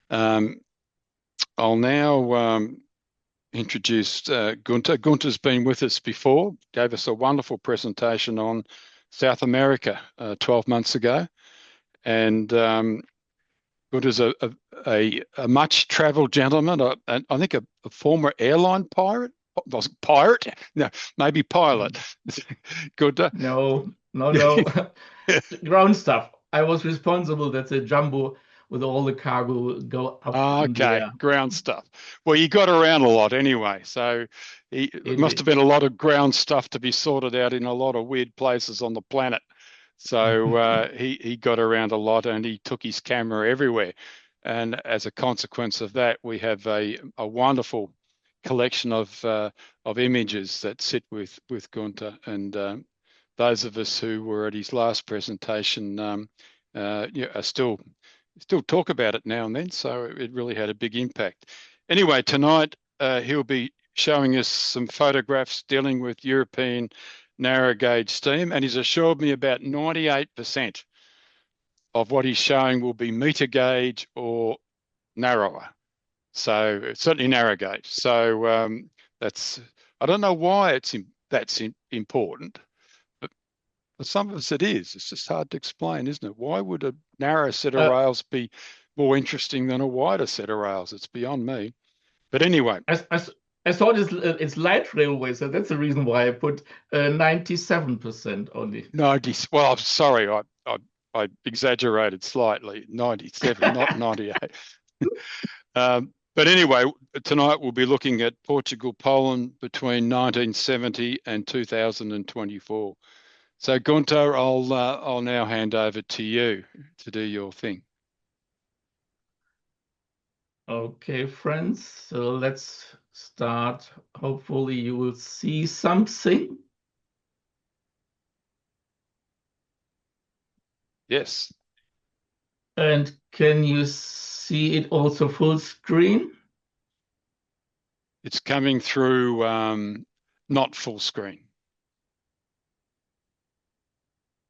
Um, I'll now introduce Guenter. Guenter's been with us before, gave us a wonderful presentation on South America 12 months ago. And Guenter's a much-traveled gentleman, and I think a former airline pirate. Was it pirate? No, maybe pilot. Guenter. No, no, no. Ground stuff. I was responsible that the jumbo with all the cargo go up in the Okay, air. ground stuff. Well, you got around a lot anyway, so it must have Indeed. been a lot of ground stuff to be sorted out in a lot of weird places on the planet. So he got around a lot and he took his camera everywhere. And as a consequence of that, we have a wonderful collection of images that sit with Guenter. And those of us who were at his last presentation are still talk about it now and then. So it really had a big impact. Anyway, tonight he'll be showing us some photographs dealing with European narrow gauge steam, and he's assured me about 98% of what he's showing will be meter gauge or narrower. So it's certainly narrow gauge. So that's I don't know why that's important, but for some of us it is. It's just hard to explain, isn't it? Why would a narrow set of Uh, rails be more interesting than a wider set of rails? It's beyond me. But anyway, I, I thought it's light railway, so that's the reason why I put 97% only. no, well, I'm sorry, I exaggerated slightly. 97, not 98. But anyway, tonight we'll be looking at Portugal, Poland between 1970 and 2024. So Guenter, I'll now hand over to you to do your thing. Okay, friends, so let's start. Hopefully you will see something. Yes, And can you see it also full screen? it's coming through not full screen.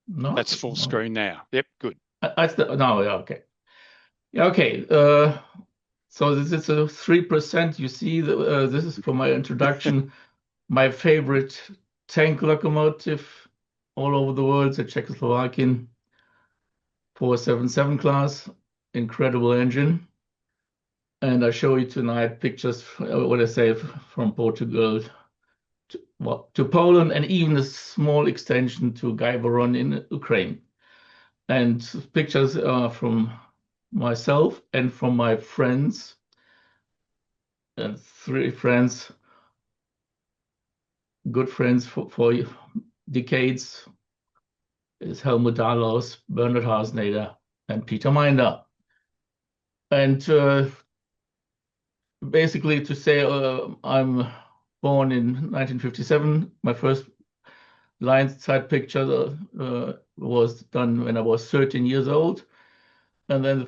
Not? That's full No. screen now. Yep, good. No, yeah, okay. Yeah, okay. So this is a 3%. You see, this is for my introduction. My favorite tank locomotive all over the world, the Czechoslovakian 477 class, incredible engine. And I show you tonight pictures, what I say, from Portugal to Poland, and even a small extension to Gaivoron in Ukraine. And pictures are from myself and from my friends, and three friends, good friends for decades, is Helmut Dahlaus, Bernhard Haseneder, and Peter Minder. And basically to say I'm born in 1957. My first line side picture was done when I was 13 years old. And then the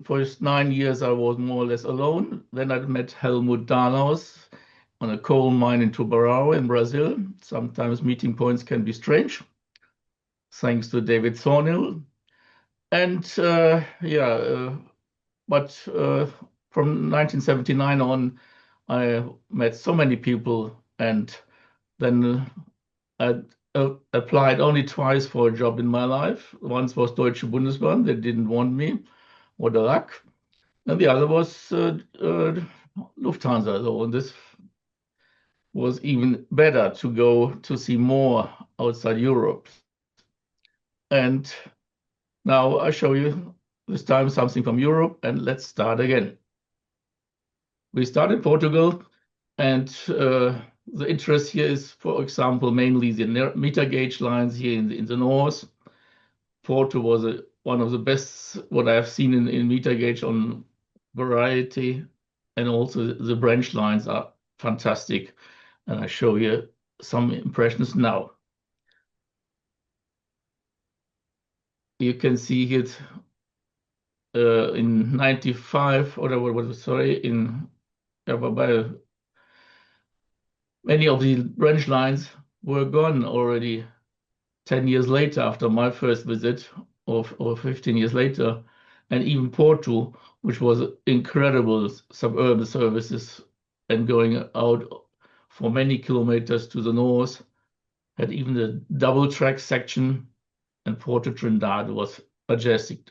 first 9 years I was more or less alone. Then I met Helmut Dahlaus on a coal mine in Tubarão in Brazil. Sometimes meeting points can be strange, thanks to David Thornhill. And but from 1979 on, I met so many people, and then I applied only twice for a job in my life. Once was Deutsche Bundesbahn, they didn't want me, what a luck. And the other was Lufthansa. So this was even better to go to see more outside Europe. And now I show you this time something from Europe, and let's start again. We start in Portugal, and the interest here is, for example, mainly the meter gauge lines here in the north. Porto was one of the best what I have seen in meter gauge on variety, and also the branch lines are fantastic. And I show you some impressions now. You can see it in 95, or sorry, by many of the branch lines were gone already 10 years later after my first visit, or 15 years later. and even Porto, which was incredible suburban services and going out for many kilometers to the north, had even a double track section, and Porto Trindade was majestic.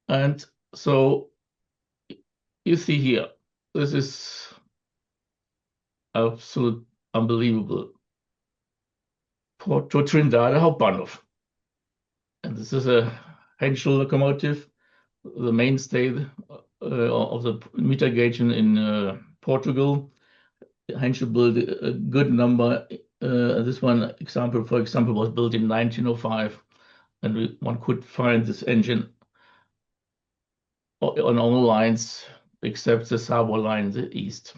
And so you see here, this is absolute unbelievable. Porto Trindade Hauptbahnhof. And this is a Henschel locomotive, the mainstay of the meter gauge in Portugal. Henschel built a good number. This one example, for example, was built in 1905, and one could find this engine on all lines except the Savo line in the east.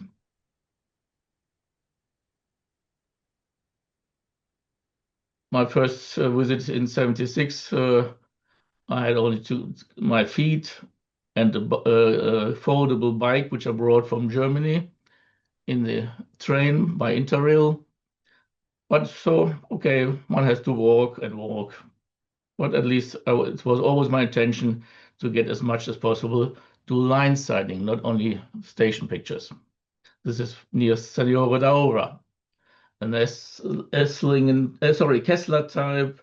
My first visit in '76, I had only my feet and a foldable bike, which I brought from Germany in the train by Interrail. But so, okay, one has to walk and walk. But at least it was always my intention to get as much as possible to line sighting, not only station pictures. This is near Senhora da Ora, an Kessler type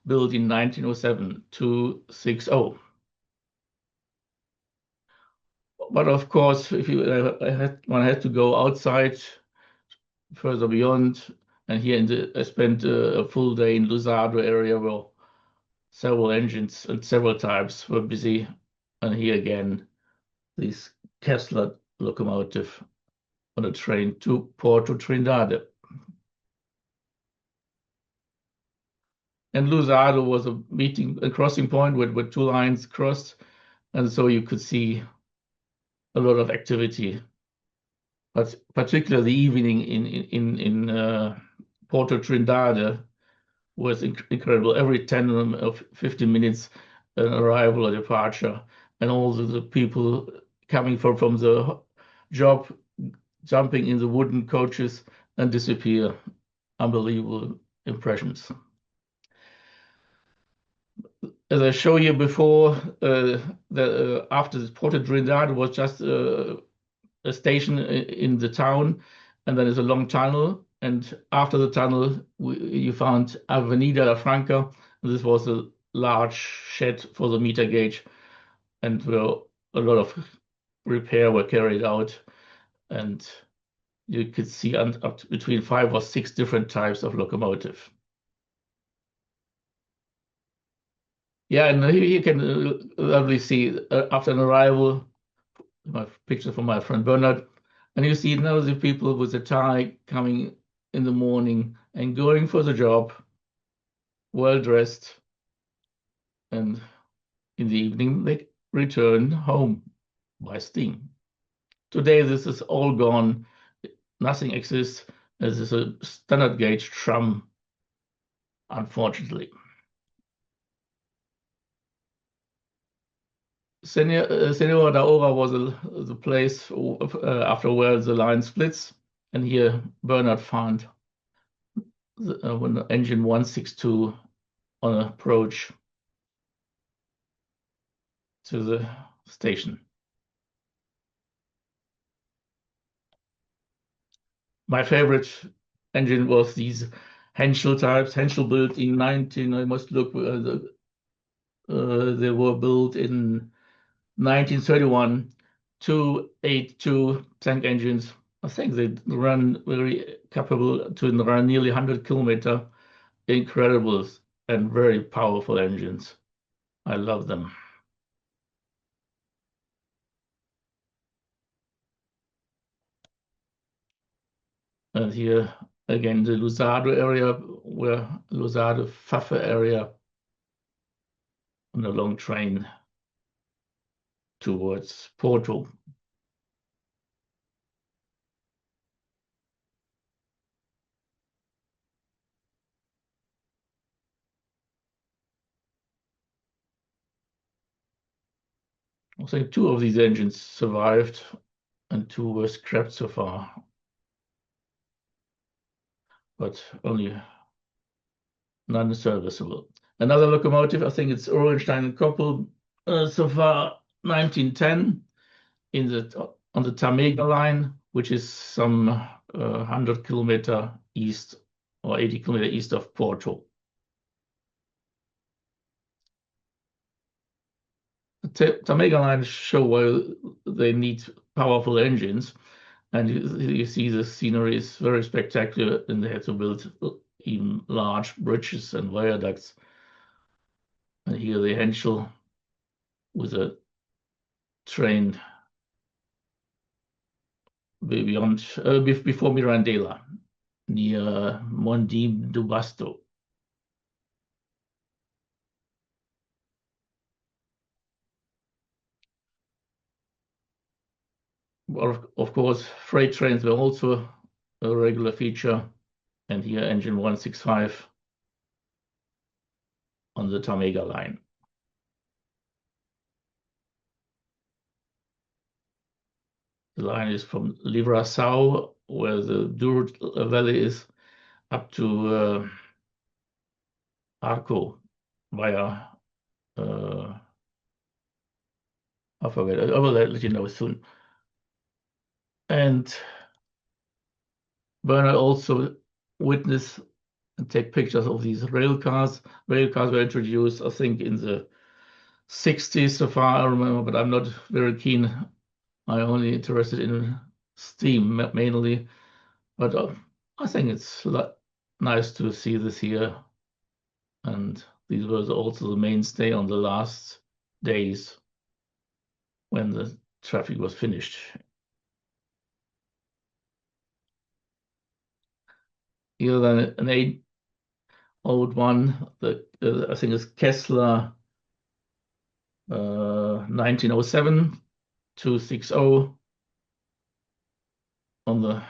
built in 1907 260. But of course, if you one had to go outside further beyond, and here I spent a full day in Lusado area where several engines and several types were busy, and here again, this Kessler locomotive on a train to Porto Trindade. And Lusado was a crossing point with two lines crossed, and so you could see a lot of activity. But particularly the evening in Porto Trindade was incredible. Every 10 or 15 minutes, an arrival or departure, and all the people coming from the job, jumping in the wooden coaches and disappear. Unbelievable impressions. As I showed you before, after the Porto Trindade was just a station in the town, and then there's a long tunnel. And after the tunnel, you found Avenida La Franca. And this was a large shed for the meter gauge, and where a lot of repair were carried out. And you could see up to between 5 or 6 different types of locomotive. Yeah, and here you can lovely see after an arrival, my picture from my friend Bernard, and you see now the people with a tie coming in the morning and going for the job, well dressed, and in the evening they return home by steam. Today this is all gone. Nothing exists. This is a standard gauge tram, unfortunately. Senhora da Ora was the place after where the line splits, and here Bernard found when engine 162 on approach to the station. My favorite engine was these Henschel types. Henschel built in 19. I must look. They were built in 1931. 282 tank engines. I think they run very capable to run nearly 100 kilometer. Incredible and very powerful engines. I love them. And here again, the Lusado area, where Lusado Pfaffe area on a long train towards Porto. I think 2 of these engines survived and 2 were scrapped so far, but only non-serviceable. Another locomotive, I think it's Orenstein and Koppel, So far 1910 on the Tamega line, which is some 100 kilometer east or 80 kilometer east of Porto. The Tamega lines show why they need powerful engines, and you see the scenery is very spectacular, and they had to build even large bridges and viaducts. And here the Henschel with a train before Mirandela, near Mondim do Basto. Well, of course, freight trains were also a regular feature, and here engine 165 on the Tamega line. The line is from Livraçao, where the Douro Valley is, up to Arco via, I forget, I will let you know soon. And Bernard also witnessed and take pictures of these rail cars. Rail cars were introduced, I think, in the 60s so far I remember, but I'm not very keen. I'm only interested in steam mainly, but I think it's nice to see this here. And these were also the mainstay on the last days when the traffic was finished. Here then an old one that I think is Kessler 1907 260 on the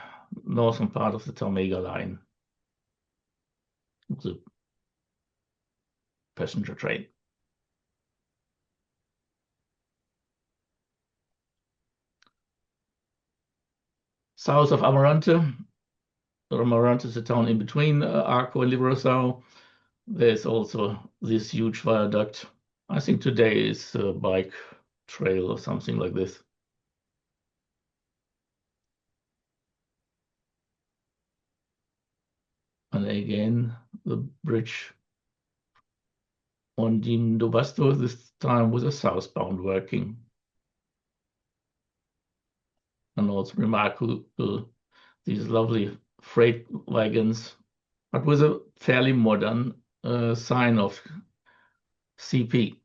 northern part of the Tamega line, the passenger train. South of Amarante. Amarante is a town in between Arco and Livraçao. There's also this huge viaduct. I think today is a bike trail or something like this. And again, the bridge on Dim do Basto, this time with a southbound working. And also remarkable, these lovely freight wagons, but with a fairly modern sign of CP.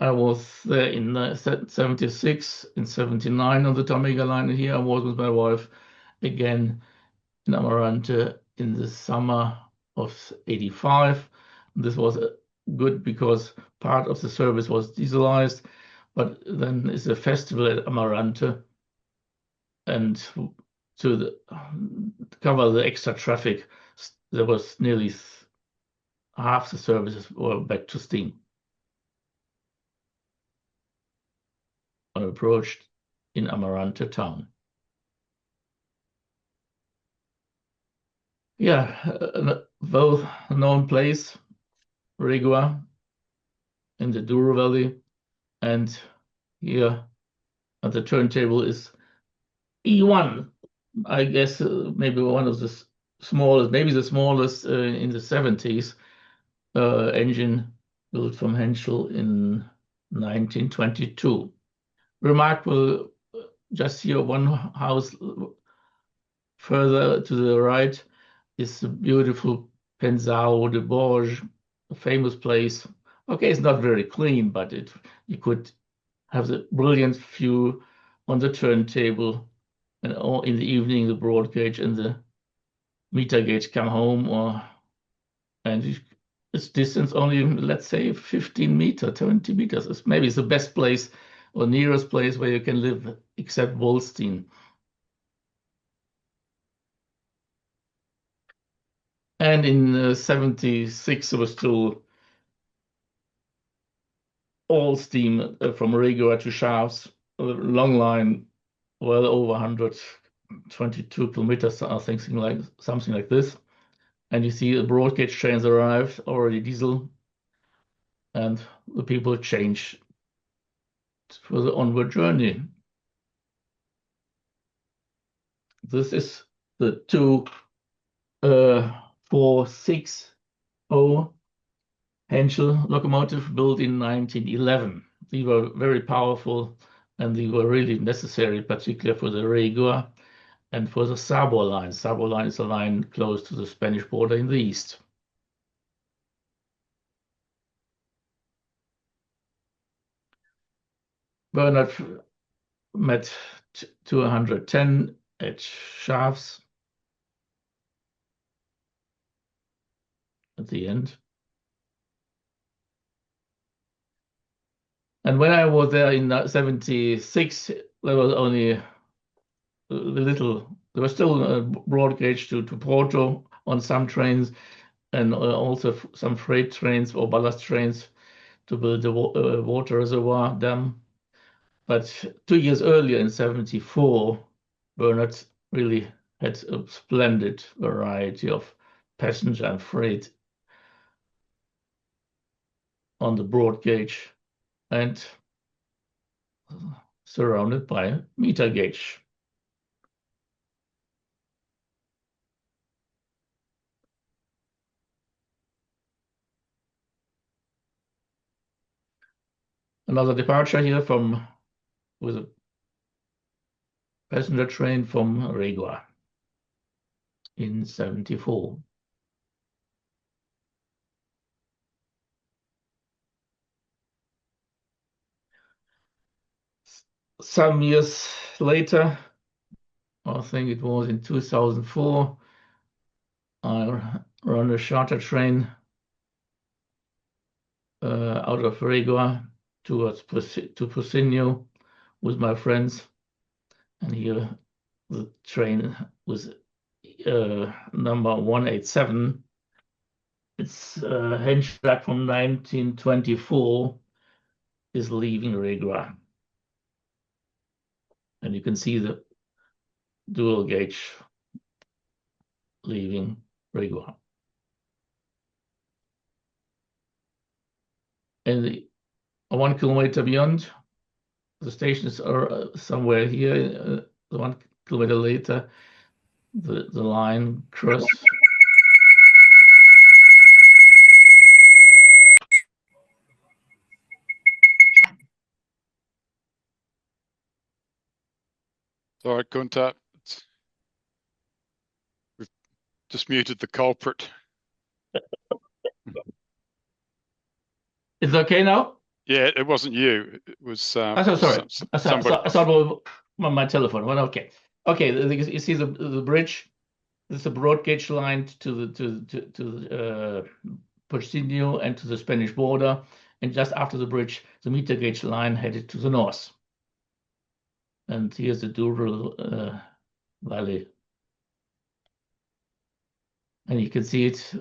I was there in 76, in 79 on the Tamega line, and here I was with my wife again in Amarante in the summer of 85. This was good because part of the service was dieselized, but then it's a festival at Amarante, and to cover the extra traffic, there was nearly half the services were back to steam. I approached in Amarante town. Yeah, a well-known place, Regua, in the Douro Valley, and here at the turntable is E1. I guess maybe one of the smallest, maybe the smallest in the 70s engine built from Henschel in 1922. Remarkable, just here one house further to the right is the beautiful Pensão de Borges, a famous place. Okay, it's not very clean, but you could have the brilliant view on the turntable, and in the evening the broad gauge and the meter gauge come home, and it's distance only, let's say, 15 meters, 20 meters. Maybe it's the best place or nearest place where you can live, except Wolstein. And in 76, there was still all steam from Regua to Shafts, a long line, well over 100 22 kilometers, something like this. And you see the broad gauge trains arrived, already diesel, and the people change for the onward journey. This is the 2460 Henschel locomotive built in 1911. They were very powerful and they were really necessary, particularly for the Regua and for the Sabor line. Sabor line is a line close to the Spanish border in the east. Bernard met 210 at shafts at the end. And when I was there in 76, there was only there was still broad gauge to Porto on some trains, and also some freight trains or ballast trains to build the water reservoir dam. But 2 years earlier in 74, Bernard really had a splendid variety of passenger and freight on the broad gauge and surrounded by meter gauge. Another departure here with a passenger train from Regua in 74. Some years later, I think it was in 2004, I run a charter train out of Regua to Pocinho with my friends. And here the train was number 187. It's henchback from 1924 is leaving Regua. And you can see the dual gauge leaving Regua. And 1 kilometer beyond, the stations are somewhere here. 1 kilometer later, the line cross. All right, Guenter. We've just muted the culprit. Is it okay now? Yeah, it wasn't you. It was sorry. I thought it was my telephone. Well, okay. You see the bridge. There's a broad gauge line to the Portinho and to the Spanish border, and just after the bridge, the meter gauge line headed to the north. And here's the Douro Valley, and you can see it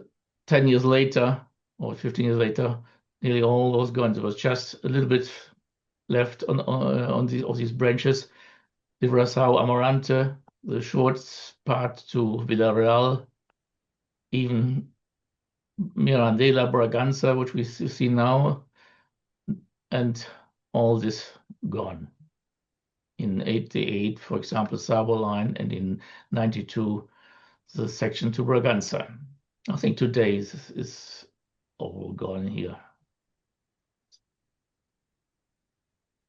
10 years later or 15 years later. Nearly all those gone. There was just a little bit left on these branches. The Villareal Amarante, the short part to Villarreal, even Mirandela Bragança, which we see now, and all this gone. In 88, for example, Sabo line, and in 92, the section to Bragança. I think today is all gone here.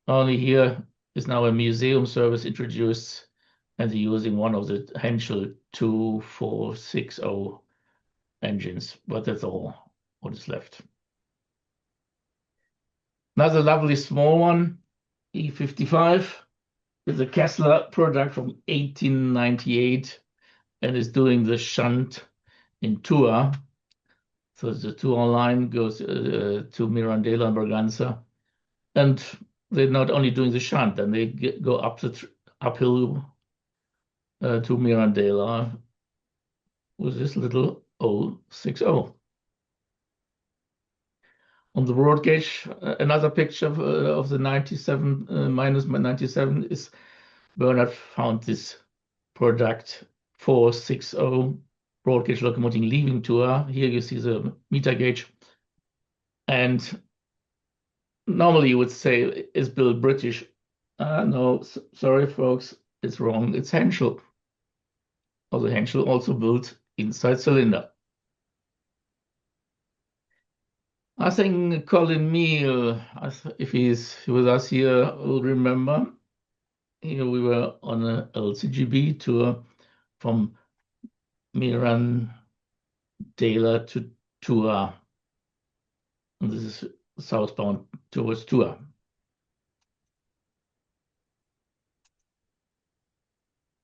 Only here is now a museum service introduced, and they're using one of the Henschel 2460 engines, but that's all what is left. Another lovely small one, E55, is a Kessler product from 1898, and is doing the shunt in Tours. So the Tours line goes to Mirandela and Bragança, and they're not only doing the shunt, then they go uphill to Mirandela with this little 060. On the broad gauge, another picture of the 97 minus 97 is Bernard found this product 460 broad gauge locomotive leaving tour. Here you see the meter gauge. And normally you would say it's built British. No, sorry, folks, it's wrong. It's Henschel. Also, Henschel also built inside cylinder. I think Colin Meal, if he's with us here, will remember. Here we were on a LCGB tour from Mirandela to Tours. And this is southbound towards Tours.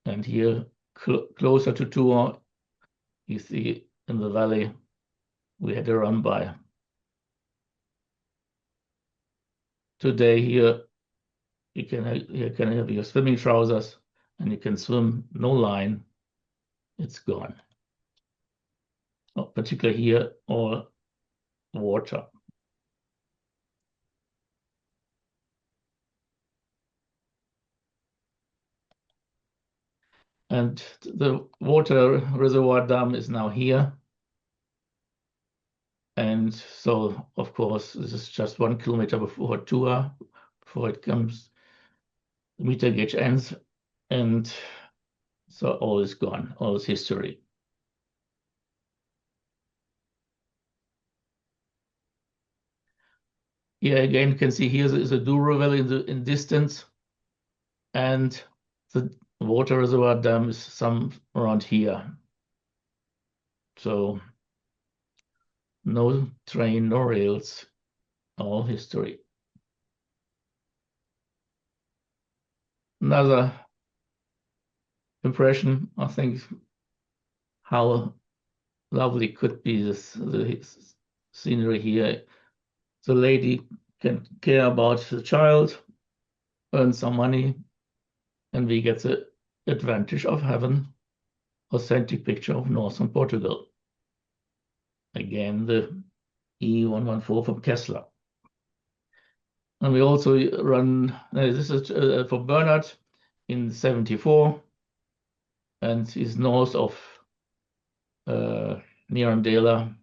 And here, closer to Tours, you see in the valley, we had a run by. Today here, you can have your swimming trousers and you can swim, no line, it's gone. Particularly here, all water. And the water reservoir dam is now here. And so, of course, this is just 1 kilometer before Tours, before it comes, the meter gauge ends. And so all is gone, all is history. Here again, you can see here is a Douro Valley in distance. And the water reservoir dam is some around here. So no train, no rails, all history. Another impression, I think, how lovely could be the scenery here. The lady can care about the child, earn some money, and we get the advantage of having authentic picture of northern Portugal. Again, the E114 from Kessler. And we also run, this is for Bernard in 74, and he's north of Mirandela.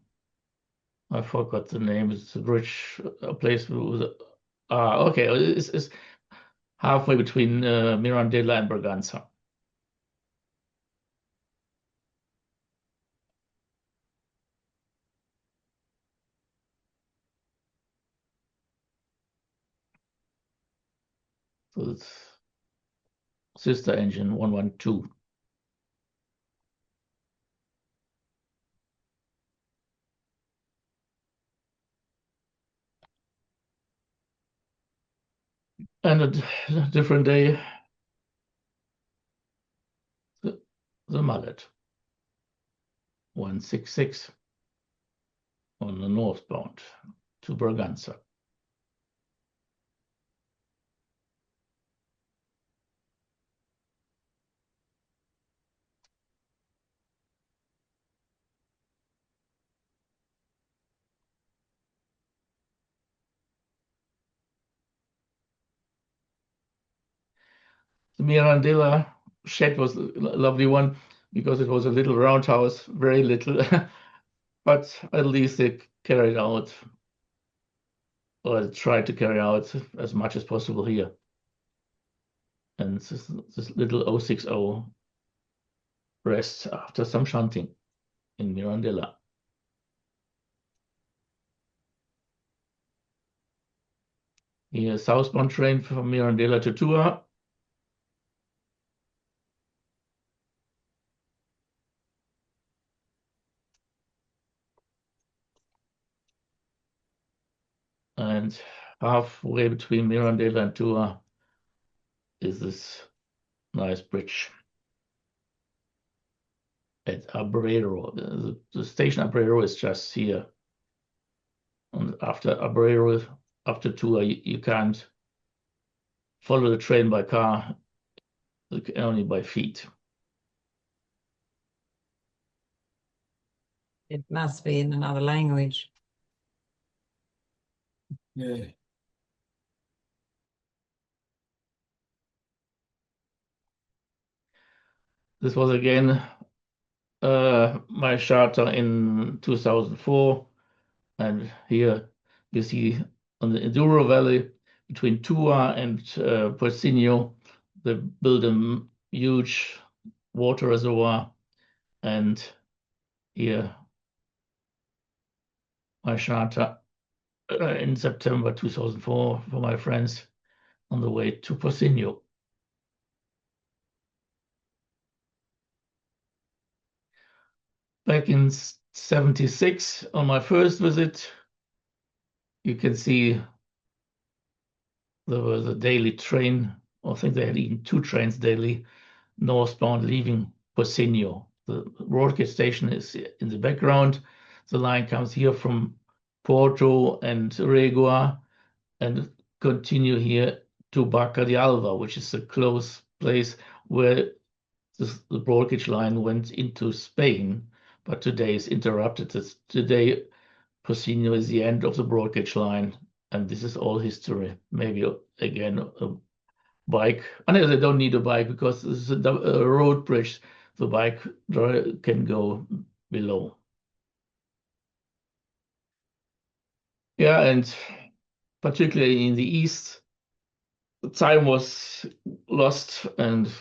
I forgot the name. It's a bridge, a place with, okay, it's halfway between Mirandela and Bragança. So it's sister engine 112. And a different day, the Mallet 166 on the northbound to Bragança. The Mirandela shed was a lovely one because it was a little roundhouse, very little, but at least they carried out, or tried to carry out as much as possible here. And this little 060 rests after some shunting in Mirandela. Here, southbound train from Mirandela to Tours. And halfway between Mirandela and Tours is this nice bridge at Abrero. The station Abrero is just here. And after Abrero, after Tours, you can't follow the train by car, only by feet. It must be in another language. Yeah. this was again my charter in 2004. And here you see on the Enduro Valley between Tua and Porcinho, they built a huge water reservoir. And here my charter in September 2004 for my friends on the way to Porcinho. Back in 76, on my first visit, you can see there was a daily train. I think they had even 2 trains daily, northbound leaving Porcinho. The road gauge station is in the background. The line comes here from Porto and Regua and continue here to Barca de Alva, which is a close place where the broad gauge line went into Spain, but today is interrupted. Today, Porcinho is the end of the broad gauge line, and this is all history. Maybe again a bike. I know they don't need a bike because this is a road bridge. The bike can go below. Yeah, and particularly in the east, the time was lost, and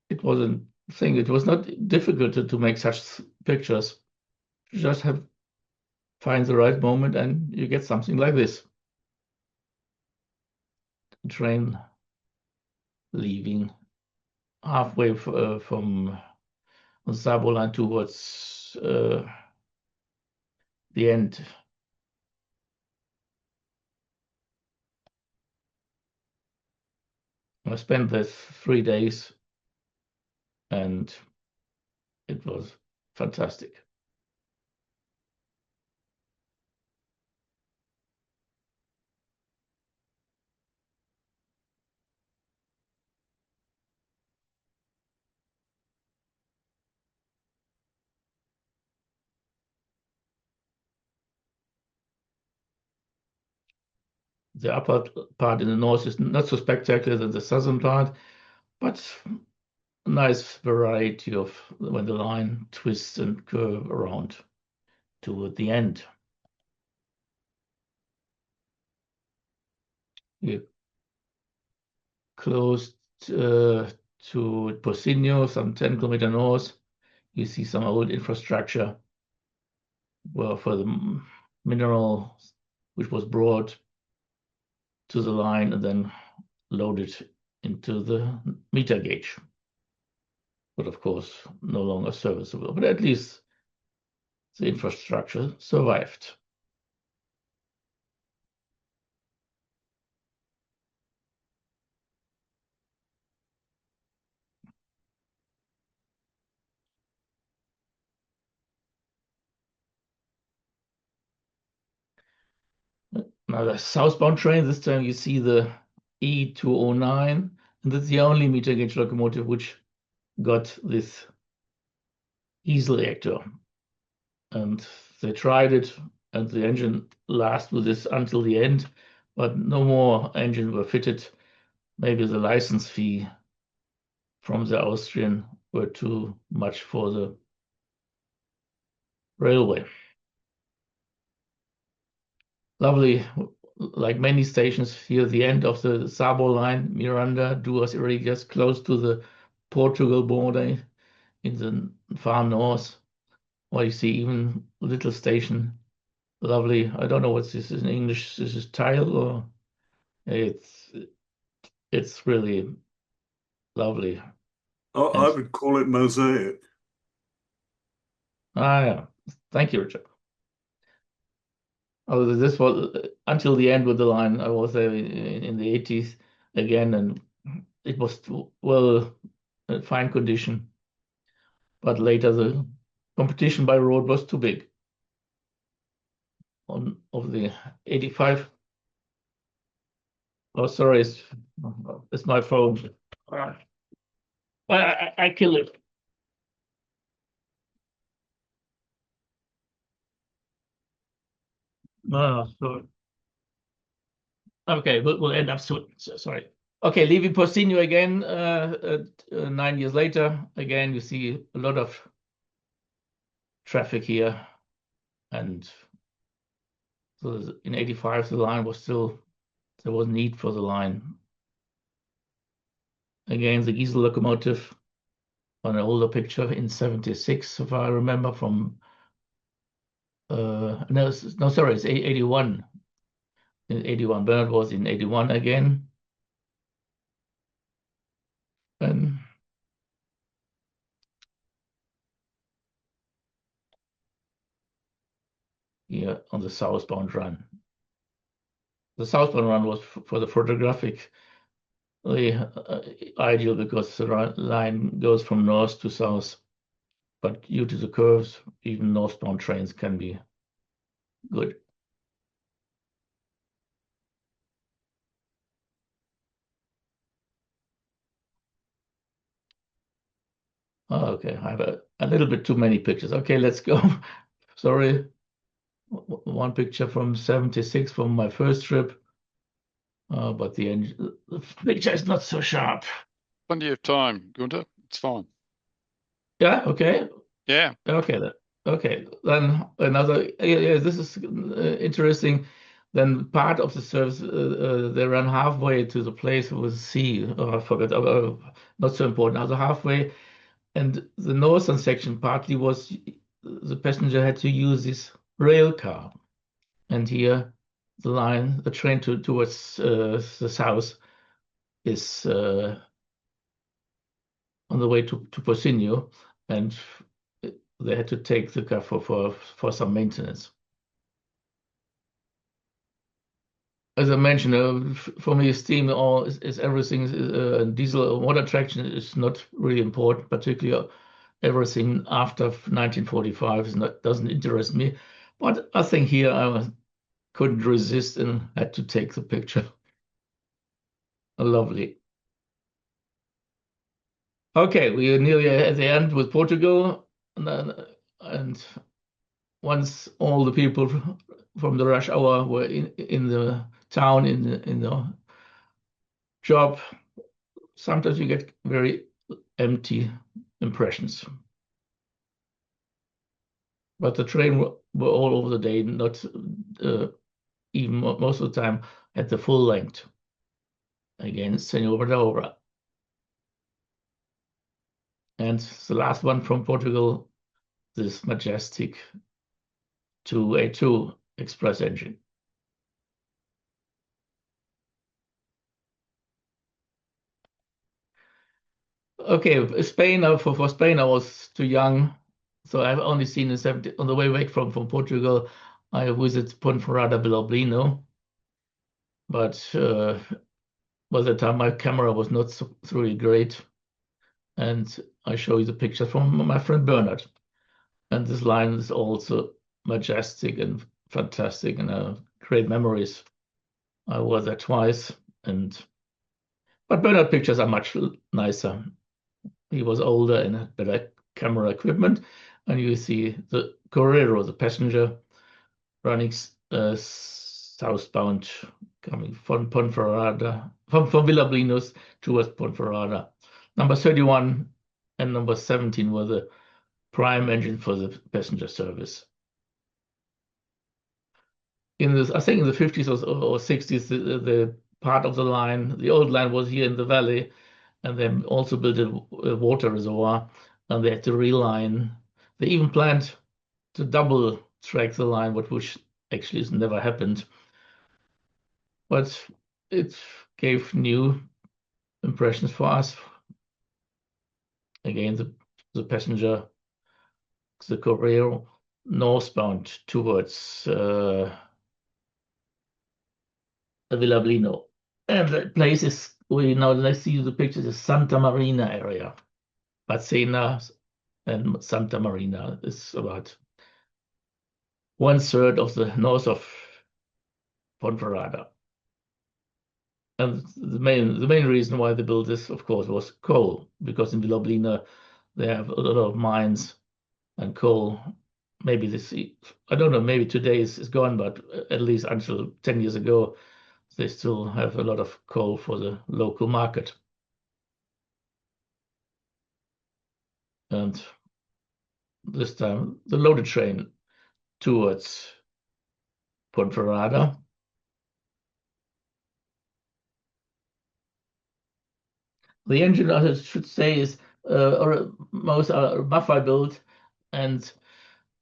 it was a thing. It was not difficult to make such pictures. You just find the right moment, and you get something like this. The train leaving halfway from Sabolan towards the end. I spent there 3 days, and it was fantastic. The upper part in the north is not so spectacular than the southern part, but a nice variety of when the line twists and curves around toward the end. You're close to Porcinho, some 10 kilometers north. You see some old infrastructure for the mineral, which was brought to the line and then loaded into the meter gauge. But of course, no longer serviceable. But at least the infrastructure survived. Now the southbound train, this time you see the E209, and that's the only meter gauge locomotive which got this diesel reactor. And they tried it, and the engine lasted with this until the end, but no more engines were fitted. Maybe the license fee from the Austrian were too much for the railway. Lovely, like many stations here, the end of the Sabo line, Miranda, Duas Irigas, close to the Portugal border in the far north, where you see even a little station. Lovely. I don't know what this is in English. This is tile or it's really lovely. I would call it mosaic. Yeah. Thank you, Richard. Oh, this was until the end with the line. I was there in the 80s again, and it was well fine condition. But later the competition by road was too big. Of the 85. Oh, sorry, it's my phone. I kill it. Oh, sorry. Okay, we'll end up soon. So, sorry. Okay, leaving Porcino again, 9 years later, again, you see a lot of traffic here. And so in 85, the line was still, there was need for the line. Again, the diesel locomotive on an older picture in 76, if I remember from, no, sorry, it's 81. In 81, Bernard was in 81 again. And here on the southbound run. The southbound run was for the photographic ideal because the line goes from north to south, but due to the curves, even northbound trains can be good. Okay, I have a little bit too many pictures. Okay, let's go. Sorry, one picture from 76 from my first trip, but the picture is not so sharp. Plenty of time, Guenter. It's fine. Yeah, okay. Yeah. Okay, then another, yeah, this is interesting. Then part of the service, they ran halfway to the place with sea. I forgot, not so important. Now halfway, and the northern section partly was the passenger had to use this rail car, and here the line, the train towards the south is on the way to Porcino, and they had to take the car for some maintenance. As I mentioned, for me, steam is everything. Diesel water traction is not really important, particularly everything after 1945 doesn't interest me. But I think here I couldn't resist and had to take the picture. Lovely. Okay, we are nearly at the end with Portugal, and once all the people from the rush hour were in the town, in the job, sometimes you get very empty impressions. But the train were all over the day, not even most of the time at the full length. Again, Senhor Obra. And the last one from Portugal, this majestic 282 express engine. Okay, Spain, for Spain, I was too young. So I've only seen in 70, on the way back from Portugal, I visited Ponferrada Bilbao. But by the time my camera was not so really great. And I show you the picture from my friend Bernard. And this line is also majestic and fantastic and great memories. I was there twice, but Bernard pictures are much nicer. He was older and had better camera equipment, and you see the Correro, the passenger, running southbound, coming from Ponferrada, from Villablinos towards Ponferrada. Number 31 and number 17 were the prime engine for the passenger service. I think in the 50s or 60s, the part of the line, the old line was here in the valley, and they also built a water reservoir, and they had to reline. They even planned to double track the line, which actually has never happened. But it gave new impressions for us. Again, the passenger, the Correo, northbound towards Villablino. And the place is, let's see the pictures, the Santa Marina area. Pacena and Santa Marina is about 1/3 of the north of Ponferrada. And the main reason why they built this, of course, was coal, because in Villablina they have a lot of mines and coal. Maybe I don't know, maybe today is gone, but at least until 10 years ago, they still have a lot of coal for the local market. And this time the loaded train towards Ponferrada. The engine, I should say, is or most are Maffei built, and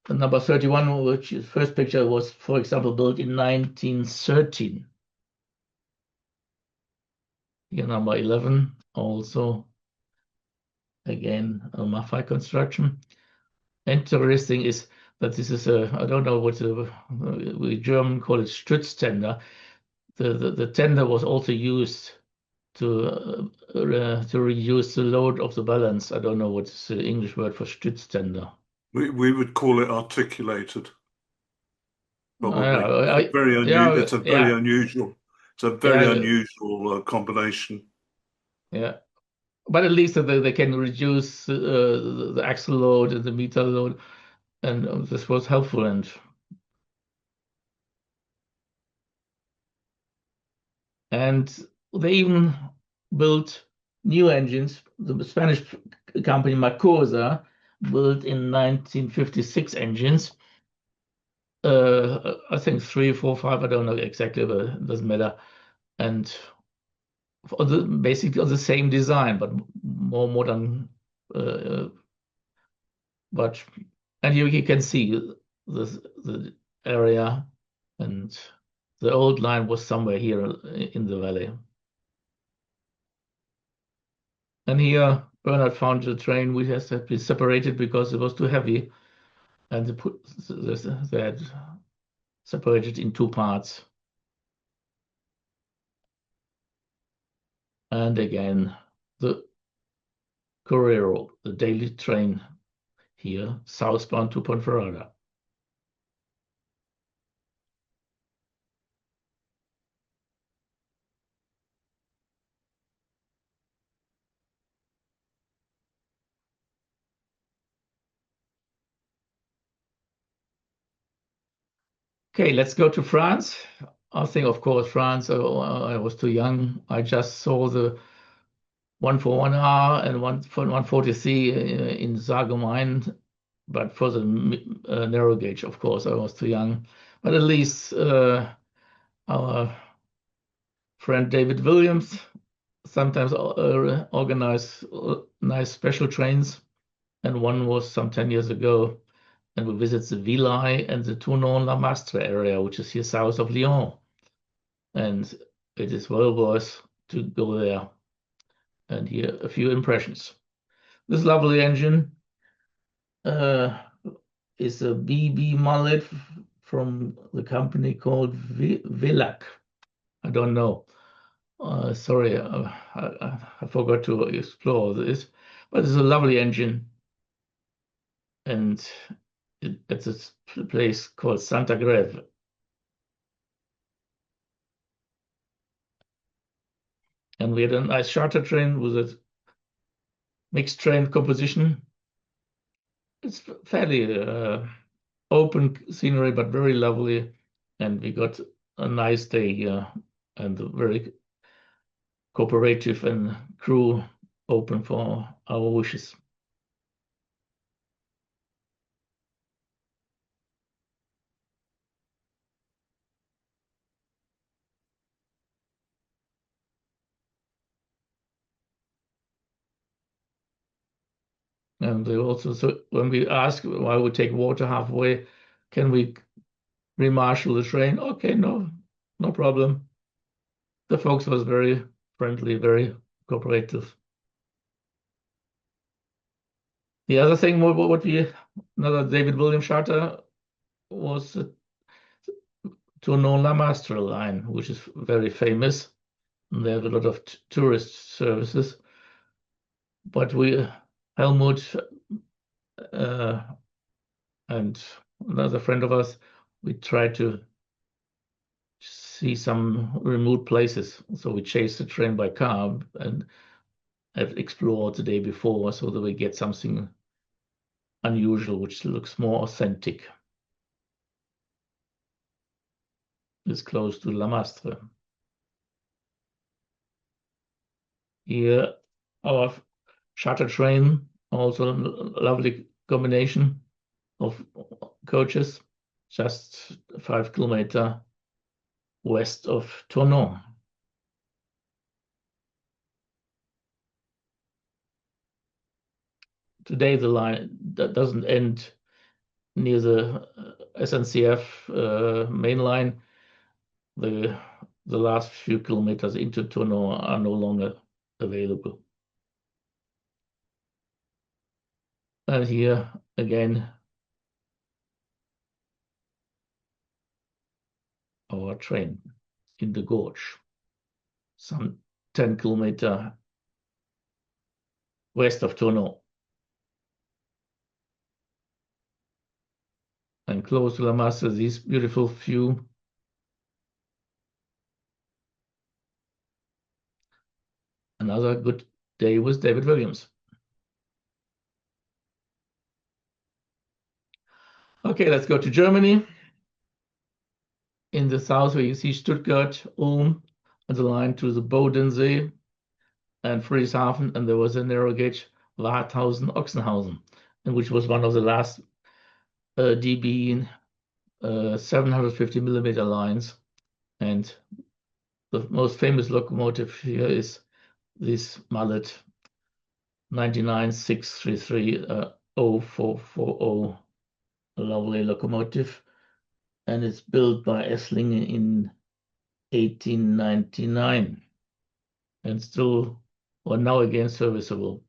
the number 31, which is first picture, was, for example, built in 1913. Here, number 11, also again a Maffei construction. Interesting is that this is a, I don't know what we German call it, Stütztender. The tender was also used to reduce the load of the balance. I don't know what's the English word for Stütztender. We would call it articulated. Probably. It's a very unusual. It's a very unusual combination. Yeah, but at least they can reduce the axle load and the meter load, and this was helpful. And they even built new engines. The Spanish company Macosa built in 1956 engines. I think 3, 4, 5, I don't know exactly, but it doesn't matter. And basically on the same design, but more modern. And you can see the area, and the old line was somewhere here in the valley. And here Bernhard found the train which has been separated because it was too heavy, and they had separated in 2 parts. And again, the Correro, the daily train here, southbound to Ponferrada. Okay, let's go to France. I think, of course, France, I was too young. I just saw the 141R and 140C in Sarreguemines, but for the narrow gauge, of course, I was too young. But at least our friend David Williams sometimes organize nice special trains, and one was some 10 years ago, and we visit the Villars and the Tournon-la-Mastre area, which is here south of Lyon. And it is well worth to go there and hear a few impressions. This lovely engine is a BB mullet from the company called Villac. I don't know. Sorry, I forgot to explore this, but it's a lovely engine. And it's a place called Santa Greve. And we had a nice charter train with a mixed train composition. It's fairly open scenery, but very lovely. And we got a nice day here, and very cooperative, and crew open for our wishes. And they also, so when we ask why we take water halfway, can we remarshal the train? Okay, no problem. The folks was very friendly, very cooperative. The other thing, another David Williams charter was the Tournon-la-Mastre line, which is very famous. And they have a lot of tourist services. But Helmut and another friend of us, we tried to see some remote places. So we chased the train by car and have explored the day before, so that we get something unusual, which looks more authentic. It's close to La Mastre. here our charter train, also a lovely combination of coaches, just 5 kilometers west of Tournon. Today the line that doesn't end near the SNCF main line. The last few kilometers into Tournon are no longer available. And here again, our train in the gorge, some 10 kilometers west of Tournon. And close to La Masse, this beautiful view. Another good day with David Williams. Okay, let's go to Germany. In the south, where you see Stuttgart, Ulm, and the line to the Bodensee and Friedrichshafen, and there was a narrow gauge Warthausen, Ochsenhausen, and which was one of the last DB 750 millimeter lines. And the most famous locomotive here is this Mallet 99633 0440, a lovely locomotive, and it's built by Essling in 1899 and still, or now again, serviceable.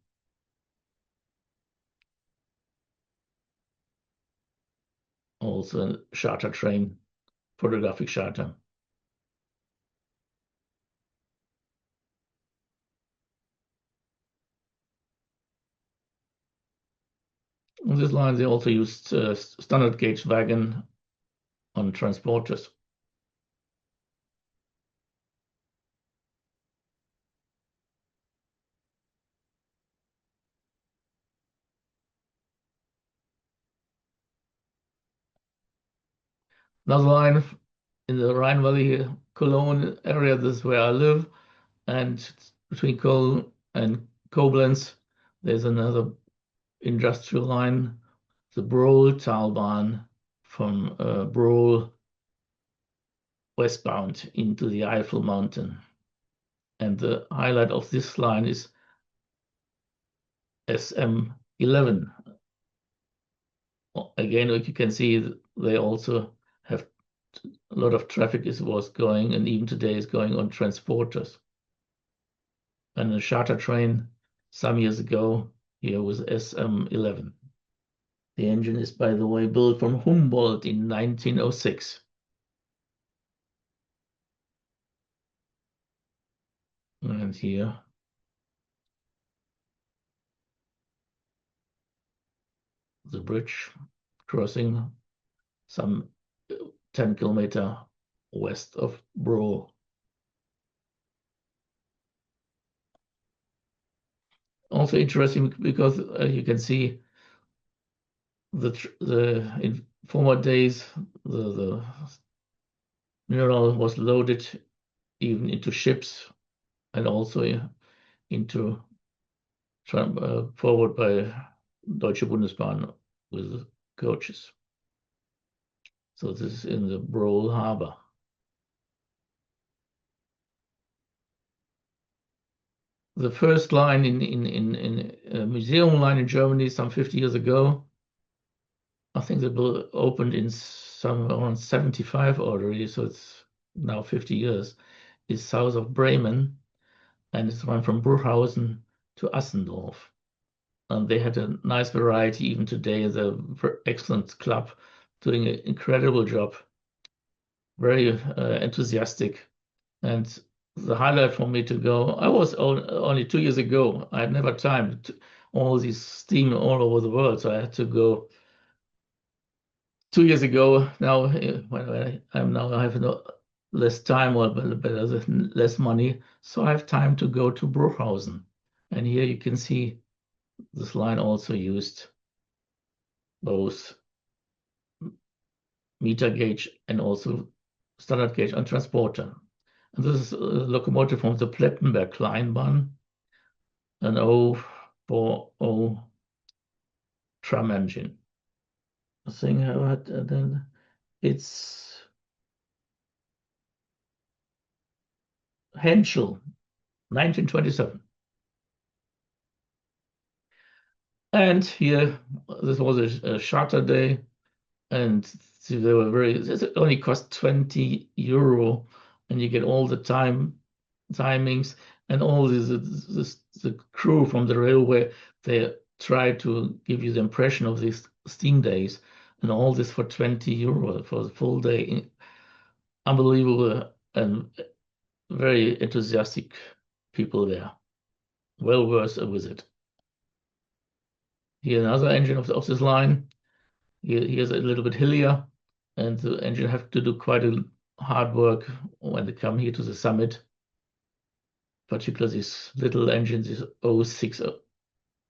Also a charter train, photographic charter. On this line, they also used standard gauge wagon on transporters. Another line in the Rhine Valley, Cologne area, this is where I live. And between Cologne and Koblenz, there's another industrial line, the Brohl Talbahn from Brohl westbound into the Eifel Mountain. And the highlight of this line is SM11. Again, like you can see, they also have a lot of traffic was going, and even today is going on transporters. And a charter train some years ago here was SM11. The engine is, by the way, built from Humboldt in 1906. And here the bridge crossing some 10 kilometers west of Brohl. Also interesting because you can see in former days the mineral was loaded even into ships and also into forward by Deutsche Bundesbahn with coaches. So this is in the Brohl harbor. The first line in a museum line in Germany some 50 years ago, I think they opened in some around 75 already, so it's now 50 years, is south of Bremen, and it's run from Bruchhausen to Assendorf. And they had a nice variety even today. The excellent club doing an incredible job, very enthusiastic. And the highlight for me to go, I was only 2 years ago. I had never time to all this steam all over the world, so I had to go 2 years ago. Now, when I have less time or less money, so I have time to go to Bruchhausen. And here you can see this line also used both meter gauge and also standard gauge on transporter. And this is a locomotive from the Plettenberg Kleinbahn, an 040 tram engine. I think then it's Henschel, 1927. And here, this was a charter day, and they were it only cost 20 euro, and you get all the timings, and all the crew from the railway, they try to give you the impression of these steam days, and all this for 20 euro for the full day. Unbelievable, and very enthusiastic people there. Well worth a visit. Here another engine of this line. Here's a little bit hillier, and the engine have to do quite a hard work when they come here to the summit. Particularly these little engines, this 060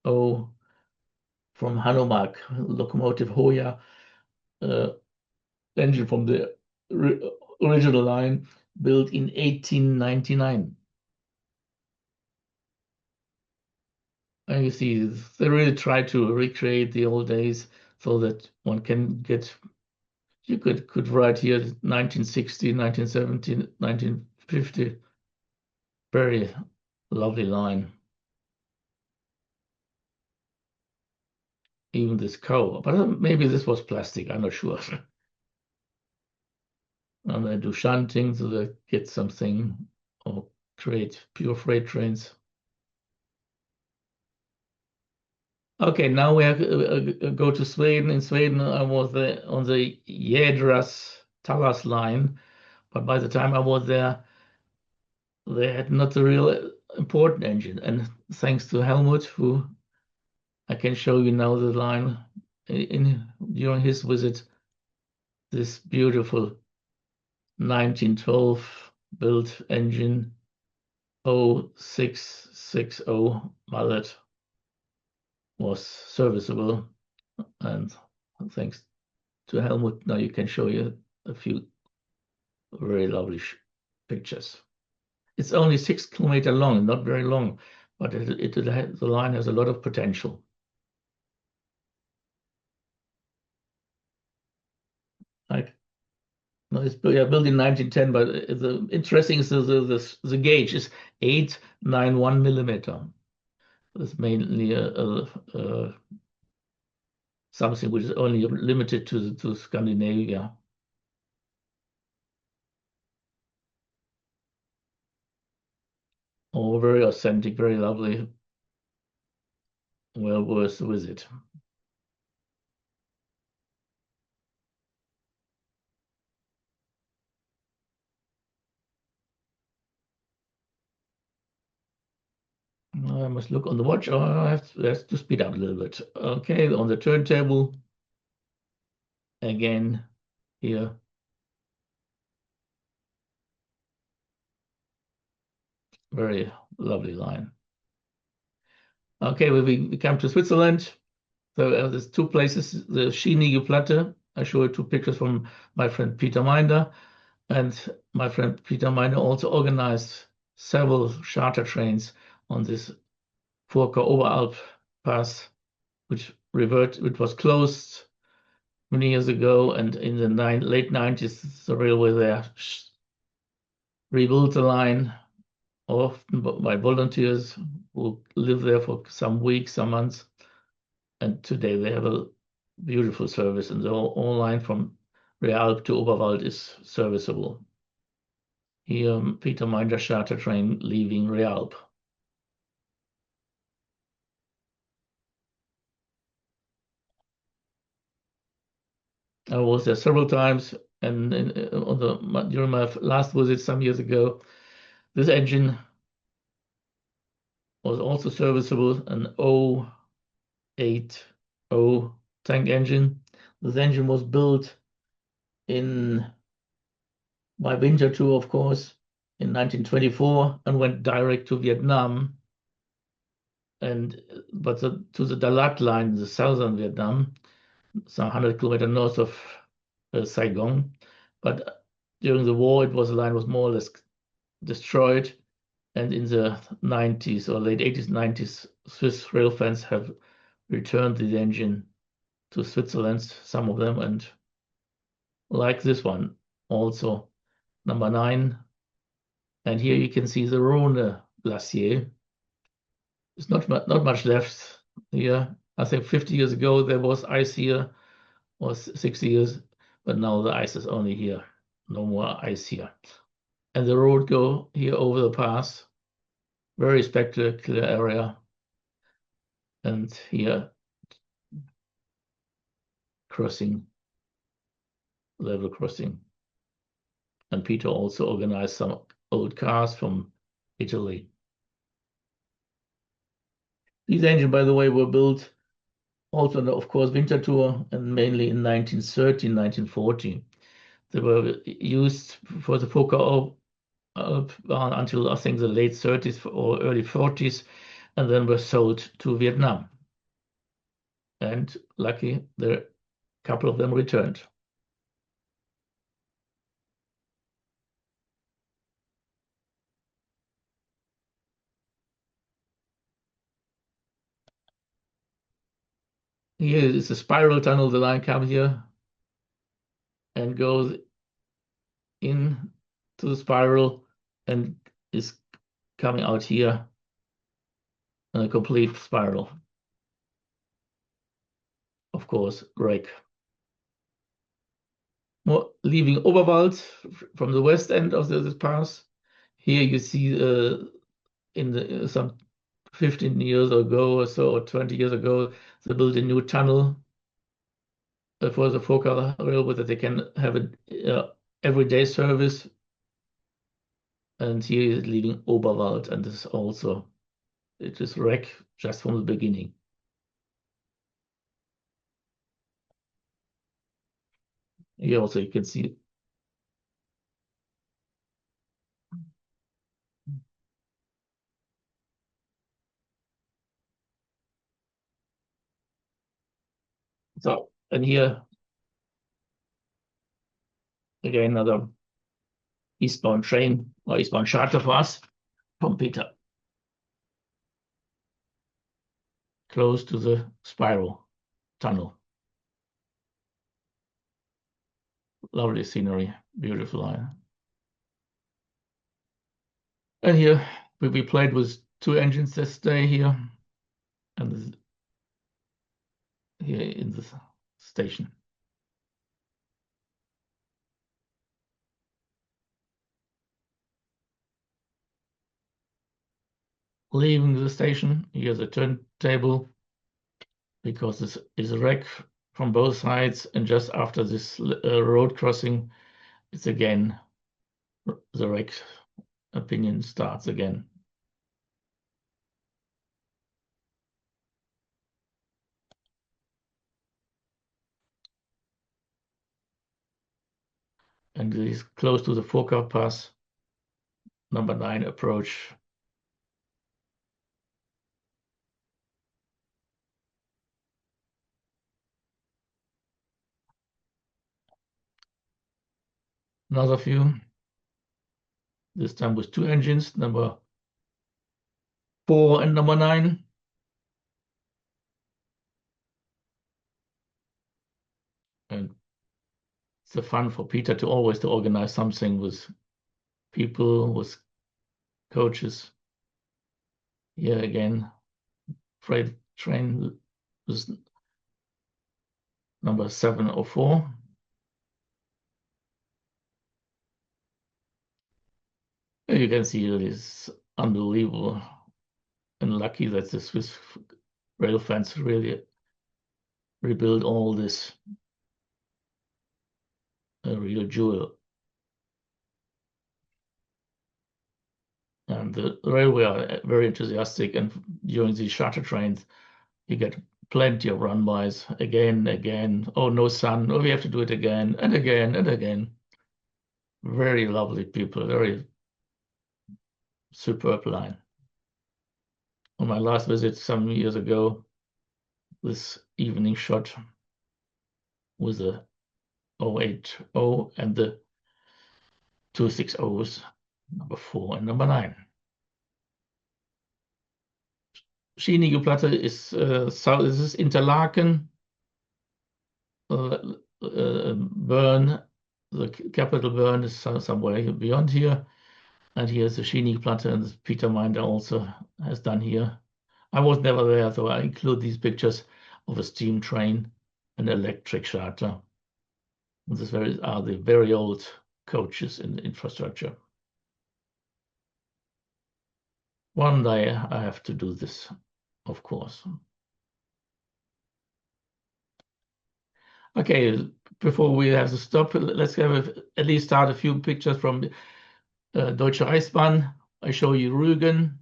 from Hanomag, locomotive Hoya, engine from the original line, built in 1899. And you see, they really try to recreate the old days so that one can get, you could write here 1960, 1970, 1950. Very lovely line. Even this cow, but maybe this was plastic, I'm not sure. And they do shunting so they get something or create pure freight trains. Okay, now we have go to Sweden. In Sweden, I was on the Jädras-Tallas line, but by the time I was there, they had not the real important engine. And thanks to Helmut, who I can show you now the line during his visit, this beautiful 1912 built engine 0660 Mallet was serviceable, and thanks to Helmut, now you can show you a few very lovely pictures. It's only 6 kilometers long, not very long, but the line has a lot of potential. No, it's built in 1910, but the interesting is the gauge is 891 millimeter. It's mainly something which is only limited to Scandinavia. Oh, very authentic, very lovely. Well worth the visit. I must look on the watch. Oh, I have to speed up a little bit. Okay, on the turntable. Again, here. Very lovely line. Okay, we come to Switzerland. So there's two places, the Schienige Platte. I show you two pictures from my friend Peter Minder. And my friend Peter Minder also organized several charter trains on this Furka Oberalp pass, which was closed many years ago. And in the late 90s, the railway there rebuilt the line, often by volunteers who live there for some weeks, some months. And today they have a beautiful service, and the whole line from Realp to Oberwald is serviceable. Here, Peter Minder charter train leaving Realp. I was there several times, and during my last visit some years ago, this engine was also serviceable, an 080 tank engine. This engine was built by Winterthur, of course, in 1924, and went direct to Vietnam, but to the Dalat line, the southern Vietnam, some 100 kilometers north of Saigon. But during the war, the line was more or less destroyed, And in the 90s or late 80s, 90s, Swiss rail fans have returned the engine to Switzerland, some of them, and like this one, also number 9. And here you can see the Rhone glacier. There's not much left here. I think 50 years ago there was ice here, or 60 years, but now the ice is only here. No more ice here. And the road go here over the pass. Very spectacular area. And here crossing, level crossing. And Peter also organized some old cars from Italy. These engines, by the way, were built also, of course, winter tour, and mainly in 1930, 1940. They were used for the Fokker until I think the late 30s or early 40s, and then were sold to Vietnam. And lucky, a couple of them returned. Here is a spiral tunnel. The line comes here and goes in to the spiral and is coming out here in a complete spiral. Of course, rake. More leaving Oberwald from the west end of this pass. Here you see in the some 15 years ago or so, or 20 years ago, they built a new tunnel for the Fokker railway that they can have an everyday service. And here is leaving Oberwald, and this also, it is wreck just from the beginning. Here also you can see so, and here again another eastbound train or eastbound charter for us from Peter, close to the spiral tunnel. Lovely scenery, beautiful line. And here we played with 2 engines this day here, and here in the station. Leaving the station, here's a turntable, because this is a wreck from both sides, and just after this road crossing, it's again the wreck opinion starts again. And it is close to the Fokker Pass, number 9 approach. Another view, this time with 2 engines, number 4 and number 9. And it's a fun for Peter to always to organize something with people, with coaches. Here again, freight train was number 704. And you can see it is unbelievable and lucky that the Swiss rail fans really rebuild all this. A real jewel. And the railway are very enthusiastic, and during these charter trains, you get plenty of run-bys again. Oh, no sun. Oh, we have to do it again and again and again. Very lovely people, very superb line. On my last visit some years ago, this evening shot with the 080 and the 260s, number 4 and number 9. Schienegeplatte is this is Interlaken, Bern, the capital Bern is somewhere beyond here. And here's the Schienegeplatte, and Peter Minder also has done here. I was never there, so I include these pictures of a steam train, an electric charter. And these are the very old coaches in the infrastructure. One day I have to do this, of course. Okay, before we have to stop, let's at least start a few pictures from Deutsche Reichsbahn. I show you Rügen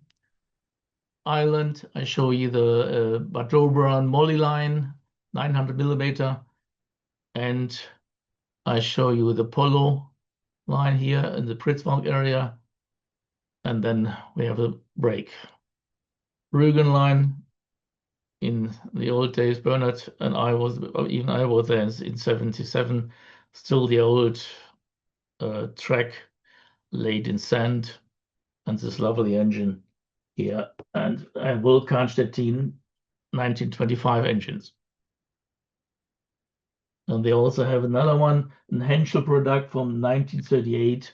Island. I show you the Bad Doberan Molly line, 900 millimeter. And I show you the Polo line here in the Pritzwalk area. And then we have a break. Rügen line in the old days, Bernhard and I was there in 77, still the old track laid in sand, and this lovely engine here, and Vulkan-Stettin 1925 engines. And they also have another one, a Henschel product from 1938,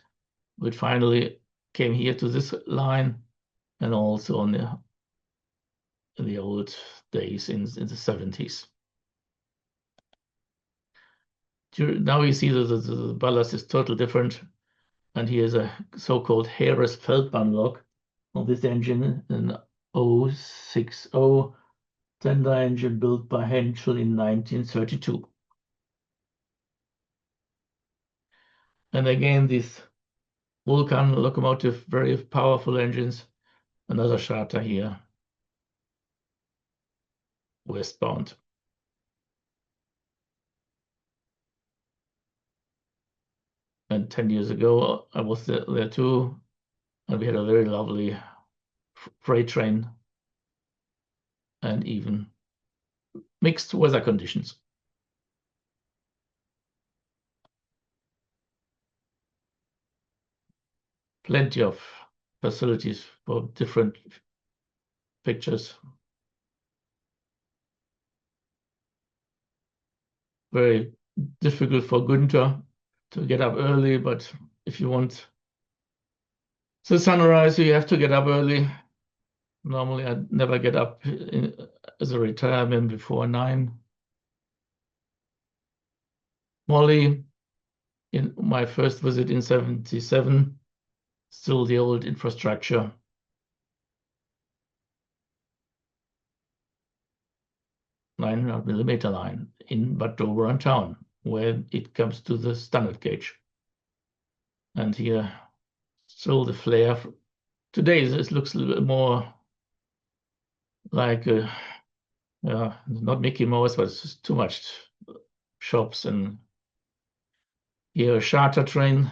which finally came here to this line, and also on in the old days in the 70s. Now you see the ballast is totally different. And here's a so-called Heeres Feldbahnlok on this engine, an 060 tender engine built by Henschel in 1932. And again, these Vulkan locomotive, very powerful engines. Another charter here, westbound. And 10 years ago, I was there too, and we had a very lovely freight train and even mixed weather conditions. Plenty of facilities for different pictures. Very difficult for Guenter to get up early, but if you want the sunrise, you have to get up early. Normally, I never get up as a retirement before 9. Molly, in my first visit in 77, still the old infrastructure. .900 millimeter line in Bad Doberan town, where it comes to the standard gauge. And here, still the flare. Today, this looks a little bit more like, not Mickey Mouse, but it's just too much shops. And here, a charter train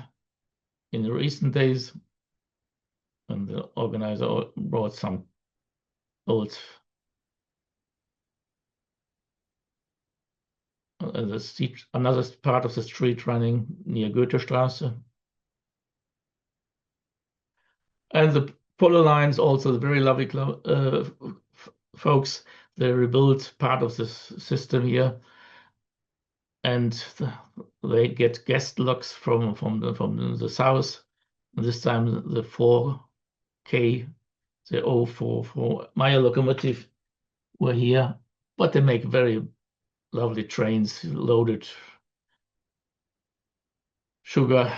in the recent days. And the organizer brought some old another part of the street running near Goethestraße. And the Polo lines, also the very lovely folks, they rebuilt part of this system here. And they get guest locks from the south. And this time the 4K, the 044 Meyer locomotive were here. But they make very lovely trains, loaded sugar,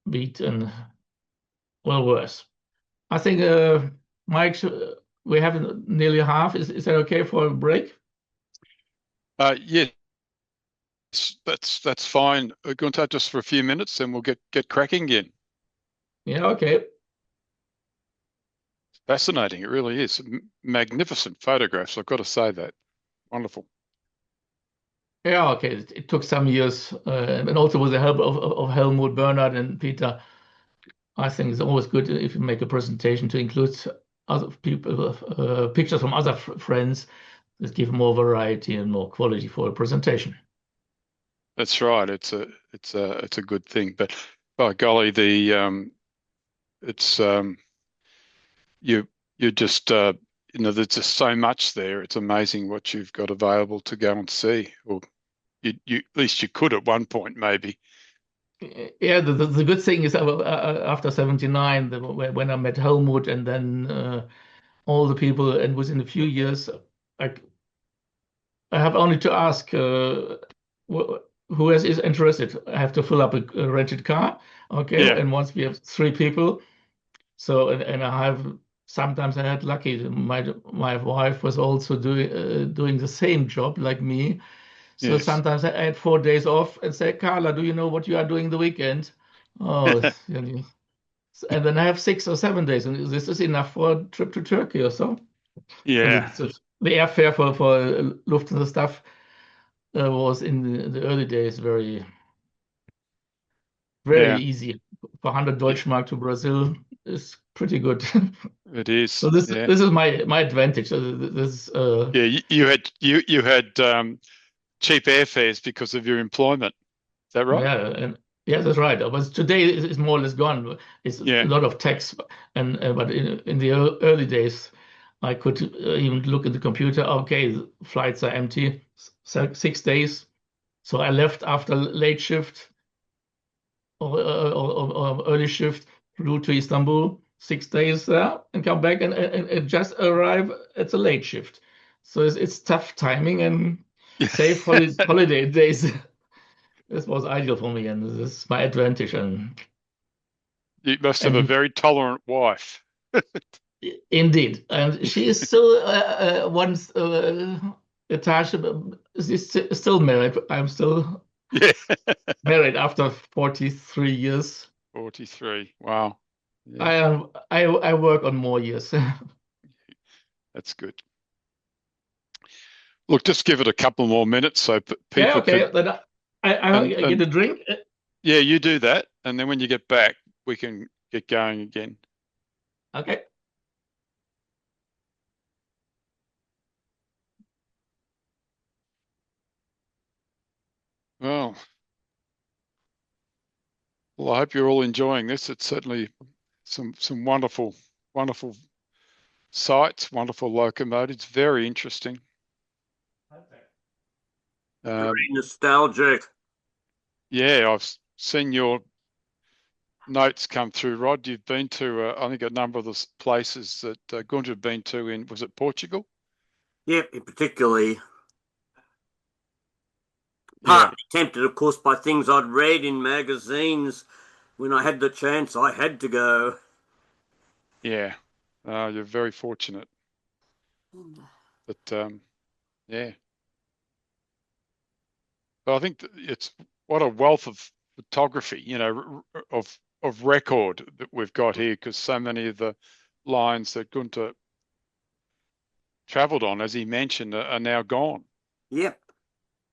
beet, and well worse. I think, Mike, we have nearly half. Is that okay for a break? Yes, that's fine. Guenter, just for a few minutes, and we'll get cracking again. Yeah, okay. It's fascinating. It really is. Magnificent photographs. I've got to say that. Wonderful. Yeah, okay. It took some years, and also with the help of Helmut, Bernhard, and Peter. I think it's always good if you make a presentation to include other people, pictures from other friends that give more variety and more quality for a presentation. That's right. It's a good thing. But by golly, it's you you just there's just so much there. It's amazing what you've got available to go and see, or you at least you could at one point maybe. Yeah, the good thing is after 79, when I met Helmut and then all the people, and within a few years, I have only to ask who is interested. I have to fill up a rented car, okay? Yeah. And once we have 3 people, so and I have sometimes I had lucky. My wife was also doing the same job like me. So Yes. sometimes I had 4 days off and say, Carla, do you know what you are doing the weekend? Oh, and then I have 6 or 7 days, and this is enough for a trip to Turkey or so. Yeah. The airfare for Lufthansa stuff was in the early days very Yeah. easy. For 100 Deutschmark to Brazil is pretty good. It is. So this is my advantage. Yeah, you had cheap airfares because of your employment. Is that right? Yeah, and yeah, that's right. But today is more or less gone. It's a lot of tax, and but in the early days, I could even look at the computer. Okay, flights are empty. 6 days. So I left after late shift or early shift, flew to Istanbul, 6 days there, and come back and just arrive at the late shift. So it's tough timing and save holiday days. This was ideal for me, and this is my advantage. And You must have a very tolerant wife. indeed, and she is still once attached. She's still married. I'm still married after 43 years. 43. Wow. Yeah. I work on more years. That's good. Look, just give it a couple more minutes so people okay. Then I get a drink. Yeah, you do that, and then when you get back, we can get going again. Okay. Well, I hope you're all enjoying this. It's certainly some wonderful sights, wonderful locomotives, very interesting. Very nostalgic. Yeah, I've seen your notes come through, Rod. You've been to, I think, a number of the places that Guenter had been to in, was it Portugal? Yeah, particularly partly tempted, of course, by things I'd read in magazines. When I had the chance, I had to go. Yeah, you're very fortunate. But yeah, but I think it's what a wealth of photography, of record that we've got here, because so many of the lines that Guenter travelled on, as he mentioned, are now gone. Yep.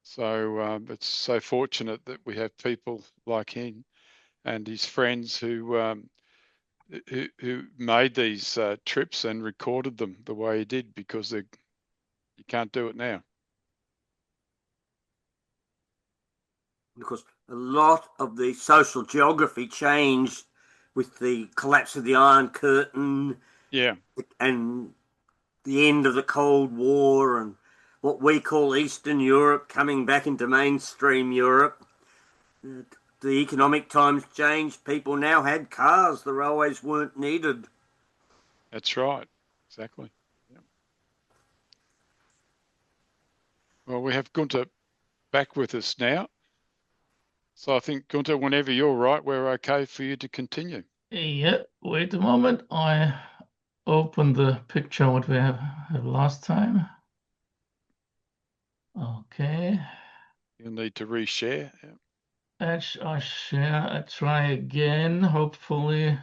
So it's so fortunate that we have people like him and his friends who made these trips and recorded them the way he did, because you can't do it now. Because a lot of the social geography changed with the collapse of the Iron Curtain. Yeah. And the end of the Cold War, and what we call Eastern Europe coming back into mainstream Europe. The economic times changed. People now had cars. The railways weren't needed. That's right. Exactly. Yeah. Well, we have Guenter back with us now. So I think, Guenter, whenever you're right, we're okay for you to continue. Yeah, wait a moment. I open the picture what we have last time. Okay. You'll need to reshare. Yeah. I share. I try again. Hopefully,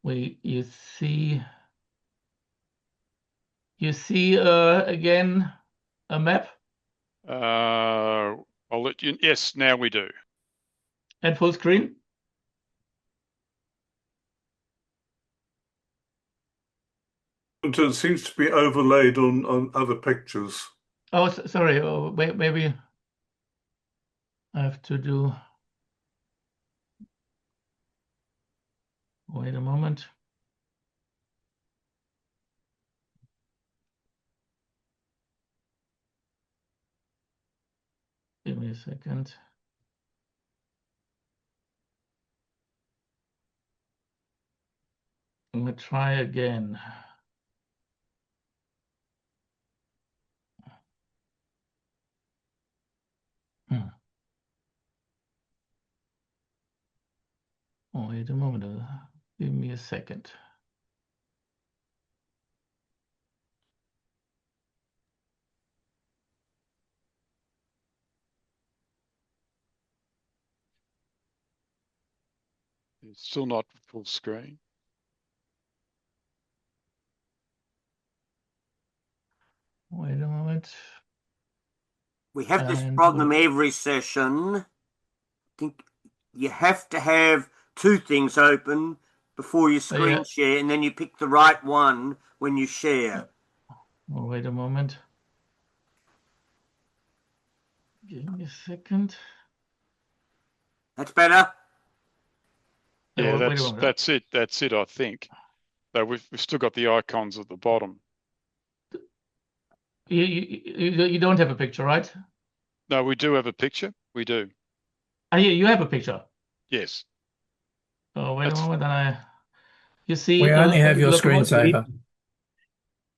you see again a map. I'll let you. Yes, now we do. At full screen. It seems to be overlaid on other pictures. Oh, sorry. Oh, maybe I have to do. Wait a moment. second. I'm gonna try again. Oh, wait a moment. Give me a second. It's still not full screen. Wait a moment. We have this problem every session. I think you have to have two things open before you screen share, and then you pick the right one when you share. Oh, wait a moment. Give me a second. That's better. Yeah, that's it. That's it, I think. So we've still got the icons at the bottom. You don't have a picture, right? No, we do have a picture. We do. You have a picture. Yes. Oh, wait a moment. Then you see. We only have your screensaver.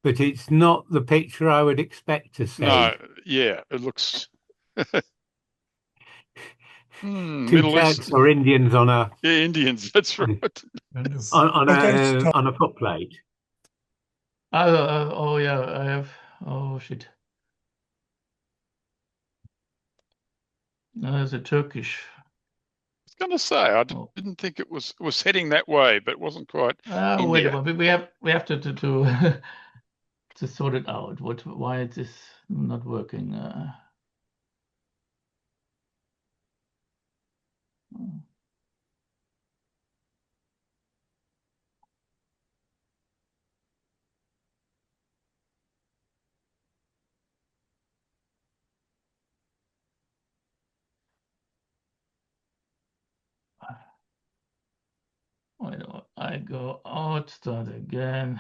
But it's not the picture I would expect to see. No, yeah, it looks. Two Turks or Indians on a. Yeah, Indians. That's right. on a footplate. Oh yeah, I have. Oh shit. No, there's a Turkish. I was going to say I didn't think it was heading that way, but it wasn't quite. Wait a moment. We have to to sort it out. Why it is not working? Wait a minute. I go out, start again.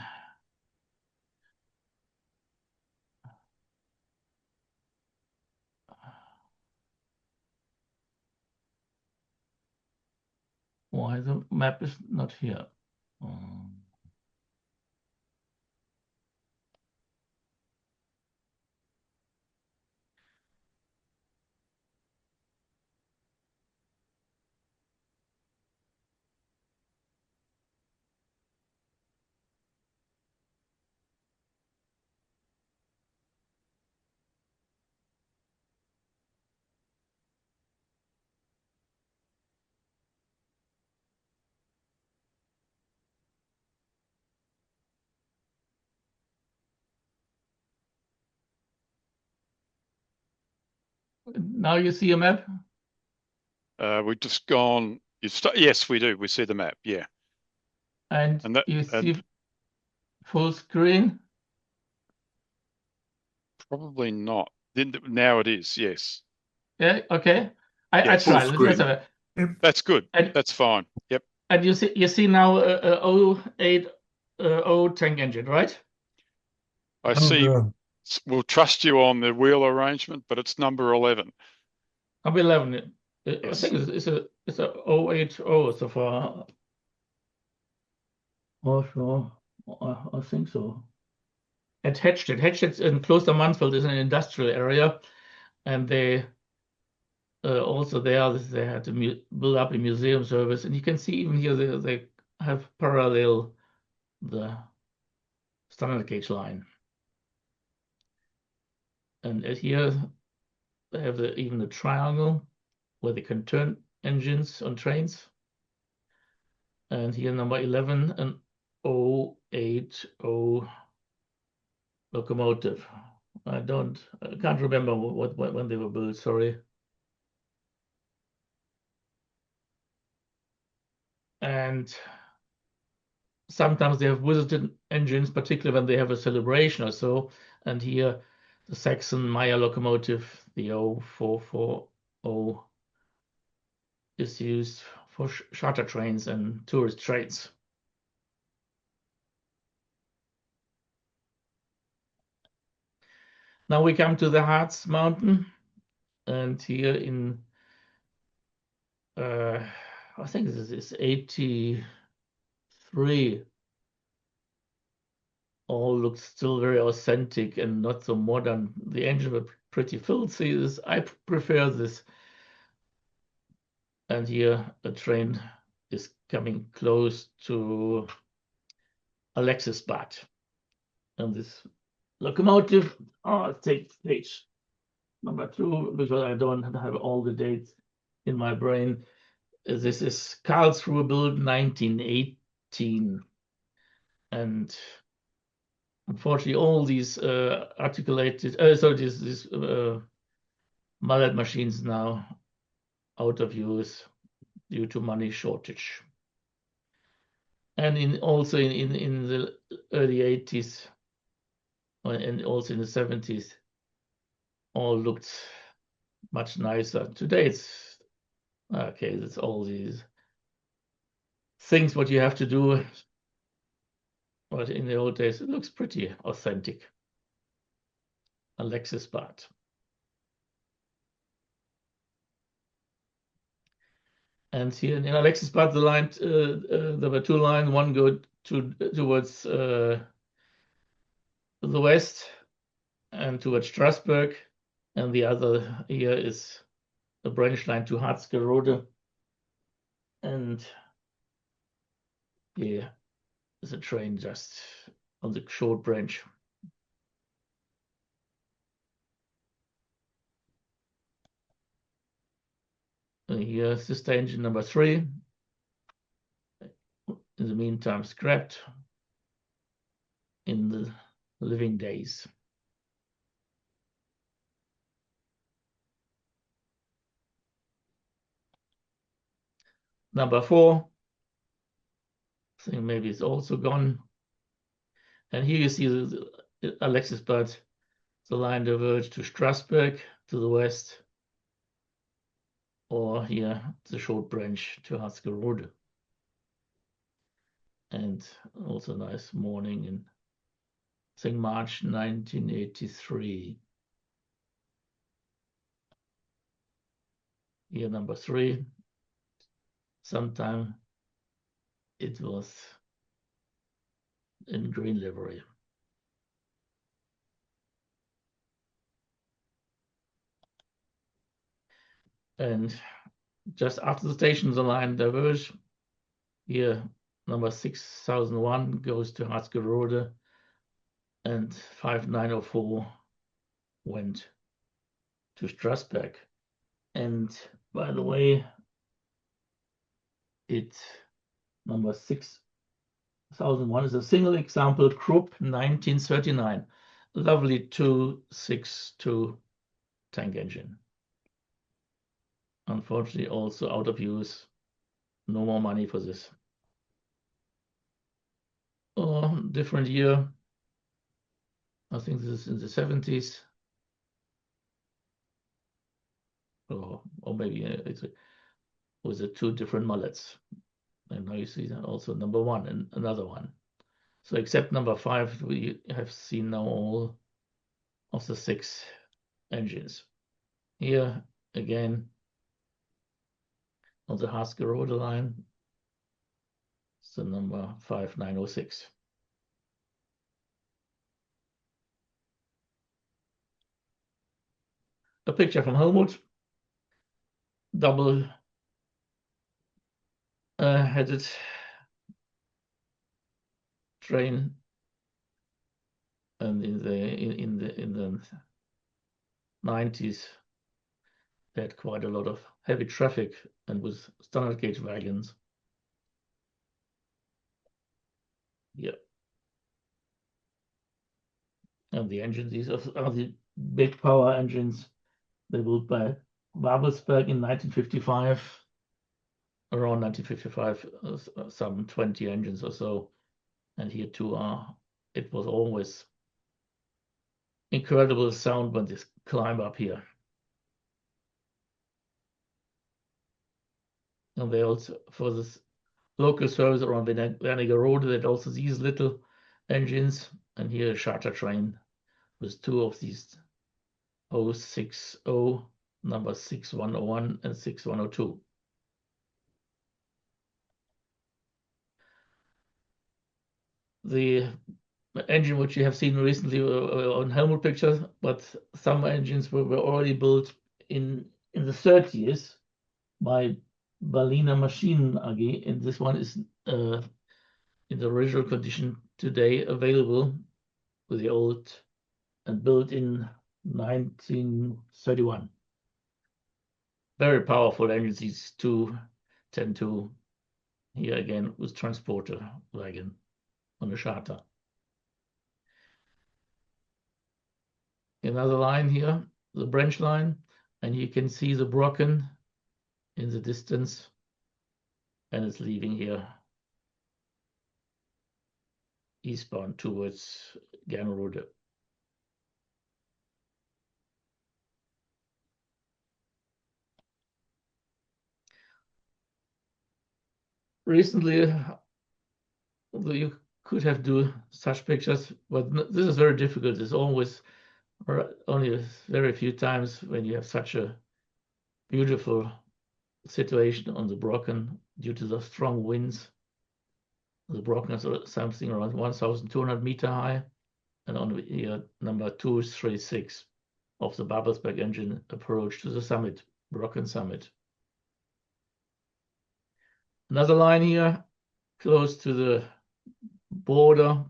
Why the map is not here? Now you see a map? We've just gone. Yes, we do. We see the map. Yeah. And you see full screen? Probably not. Now it is. Yes. Yeah. Okay. I tried. That's good. That's fine. Yep. And you see now a 080 tank engine, right? I see. We'll trust you on the wheel arrangement, but it's number 11. Number 11. Yes. I think it's a 080 so far. Oh, sure. I think so. At Hedstedt. Hedstedt in Klostermansfeld is an industrial area, and they also there they had to build up a museum service, and you can see even here they have parallel the standard gauge line, and here they have even a triangle where they can turn engines on trains, and here number 11 an 080 locomotive. I can't remember when they were built. Sorry. And sometimes they have visited engines, particularly when they have a celebration or so. And here, the Saxon Meyer locomotive, the 0440, is used for charter trains and tourist trains. Now we come to the Harz Mountain, And here in, I think this is 83, all looks still very authentic and not so modern. The engine was pretty filthy. I prefer this. And here a train is coming close to Alexisbad. And this locomotive, I'll take page number 2 because I don't have all the dates in my brain. This is Karlsruhe build 1918. And unfortunately, all these these mallet machines now out of use due to money shortage. And also in the early 80s and also in the 70s, all looked much nicer. Today it's okay, it's all these things what you have to do. But in the old days, it looks pretty authentic. Alexisbad. And here in Alexisbad, the line, there were 2 lines. One go towards the west and towards Strasbourg, and the other here is a branch line to Harzgerode. And here is a train just on the short branch. And here's sister engine number 3. In the meantime, scrapped in the living days. Number 4, I think maybe it's also gone. And here you see the Alexisbad, the line diverged to Strasbourg to the west, or here the short branch to Harzgerode. And also nice morning in, I think, March 1983. Here number 3. Sometime it was in green livery. And just after the station, the line diverged. Here, number 6001 goes to Harzgerode, and 5904 went to Strasbourg. And by the way, number 6001 is a single example, Krupp 1939. Lovely 262 tank engine. Unfortunately, also out of use. No more money for this. Oh, different year. I think this is in the 70s. Or maybe it's with the 2 different mullets. And now you see that also number 1 and another one. So except number 5, we have seen now all of the 6 engines. Here again on the Harzgerode line, it's the number 5906. A picture from Helmut, double headed train, and in the 90s they had quite a lot of heavy traffic and with standard gauge wagons. Yeah. And the engines, these are the big power engines they built by Babelsberg in 1955. Around 1955, some 20 engines or so. And here too it was always incredible sound when this climb up here. And they also, for this local service around Wernigerode, they had also these little engines. And here a charter train with 2 of these 060 number 6101 and 6102. The engine which you have seen recently on Helmut pictures, but some engines were already built in the 30s by Berliner Maschinen AG, and this one is in the original condition today available with the old and built in 1931. Very powerful engines, these 210-2 here again with transporter wagon on a charter. Another line here, the branch line, and you can see the Brocken in the distance, and it's leaving here eastbound towards Gernrode. Recently, you could have do such pictures, but this is very difficult. It's always only very few times when you have such a beautiful situation on the Brocken due to the strong winds. The Brocken is something around 1,200 meter high, and on here number 236 of the Babelsberg engine approach to the summit, Brocken summit. Another line here close to the border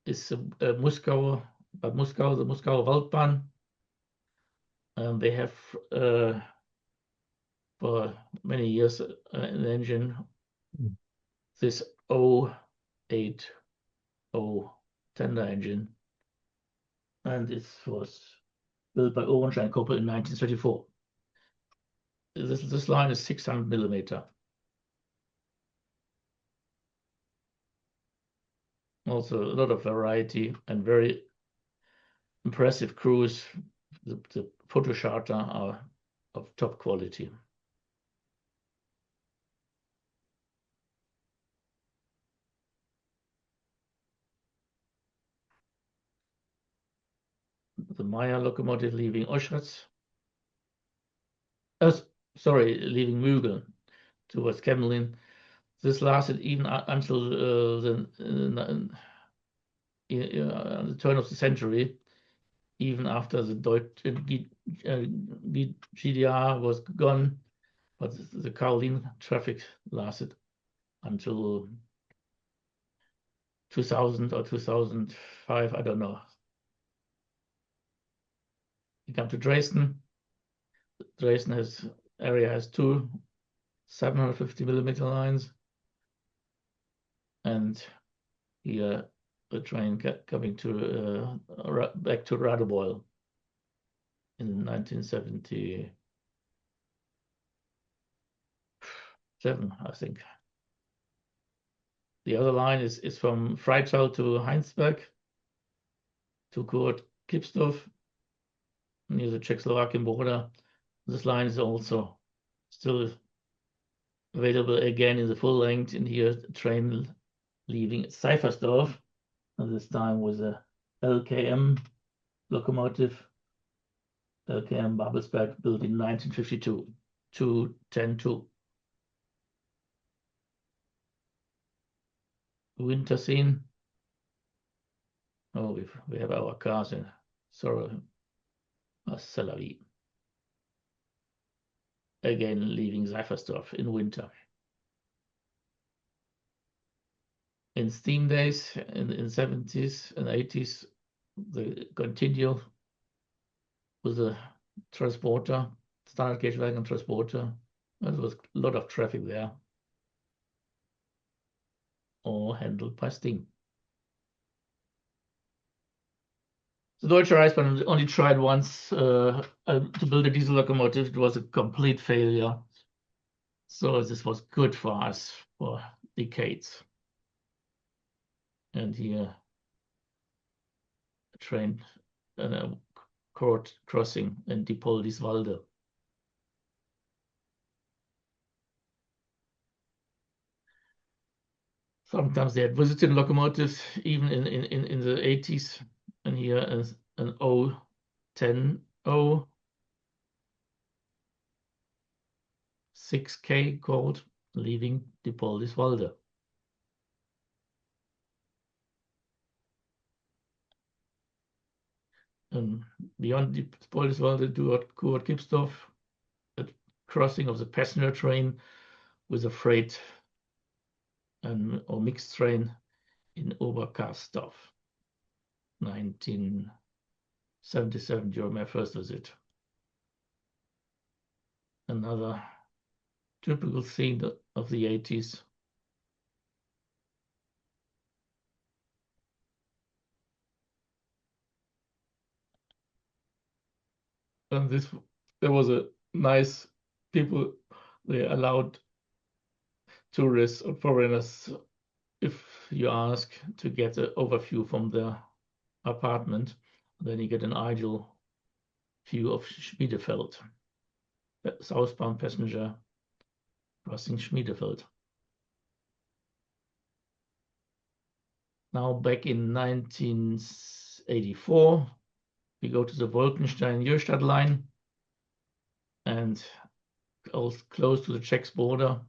is Muskau, the Muskauer Waldbahn. And they have for many years an engine, this 080 tender engine, and it was built by Ohrenstein Koppel in 1934. This line is 600 millimeter. Also a lot of variety and very impressive crews. The photo charter are of top quality. The Meyer locomotive leaving Oschatz. Sorry, leaving Mügel towards Kemmelin. This lasted even until the turn of the century, even after the GDR was gone, but the Caroline traffic lasted until 2000 or 2005, I don't know. You come to Dresden. Dresden has two 750 millimeter lines, and here the train coming to back to Radebeul in 1977, I think. The other line is from Freital to Heinsberg to Kurt Kipsdorf near the Czechoslovakian border. This line is also still available again in the full length. In here, the train leaving Seifersdorf, and this time with a LKM locomotive, LKM Babelsberg, built in 1952, 210-2. Winter scene. Oh, we have our cars in Sorrow, Salavi. Again, leaving Seifersdorf in winter. In steam days in 70s and 80s, they continue with the transporter, standard gauge wagon transporter. There was a lot of traffic there, all handled by steam. The Deutsche Reichsbahn only tried once to build a diesel locomotive. It was a complete failure. So this was good for us for decades. And here, a train and a court crossing in Diepoldiswalde. Sometimes they had visited locomotives even in the 80s. And here is an 010 6K called Leaving Diepoldiswalde. And beyond Diepoldiswalde to Kurt Gipsdorf, a crossing of the passenger train with a freight or mixed train in Oberkarsdorf. 1977 during my first visit. Another typical scene of the 80s. And there was a nice people, they allowed tourists or foreigners, if you ask, to get an overview from their apartment. Then you get an ideal view of Schmiedefeld, southbound passenger crossing Schmiedefeld. Now back in 1984, we go to the Wolkenstein-Jürstadt line and close to the Czech border.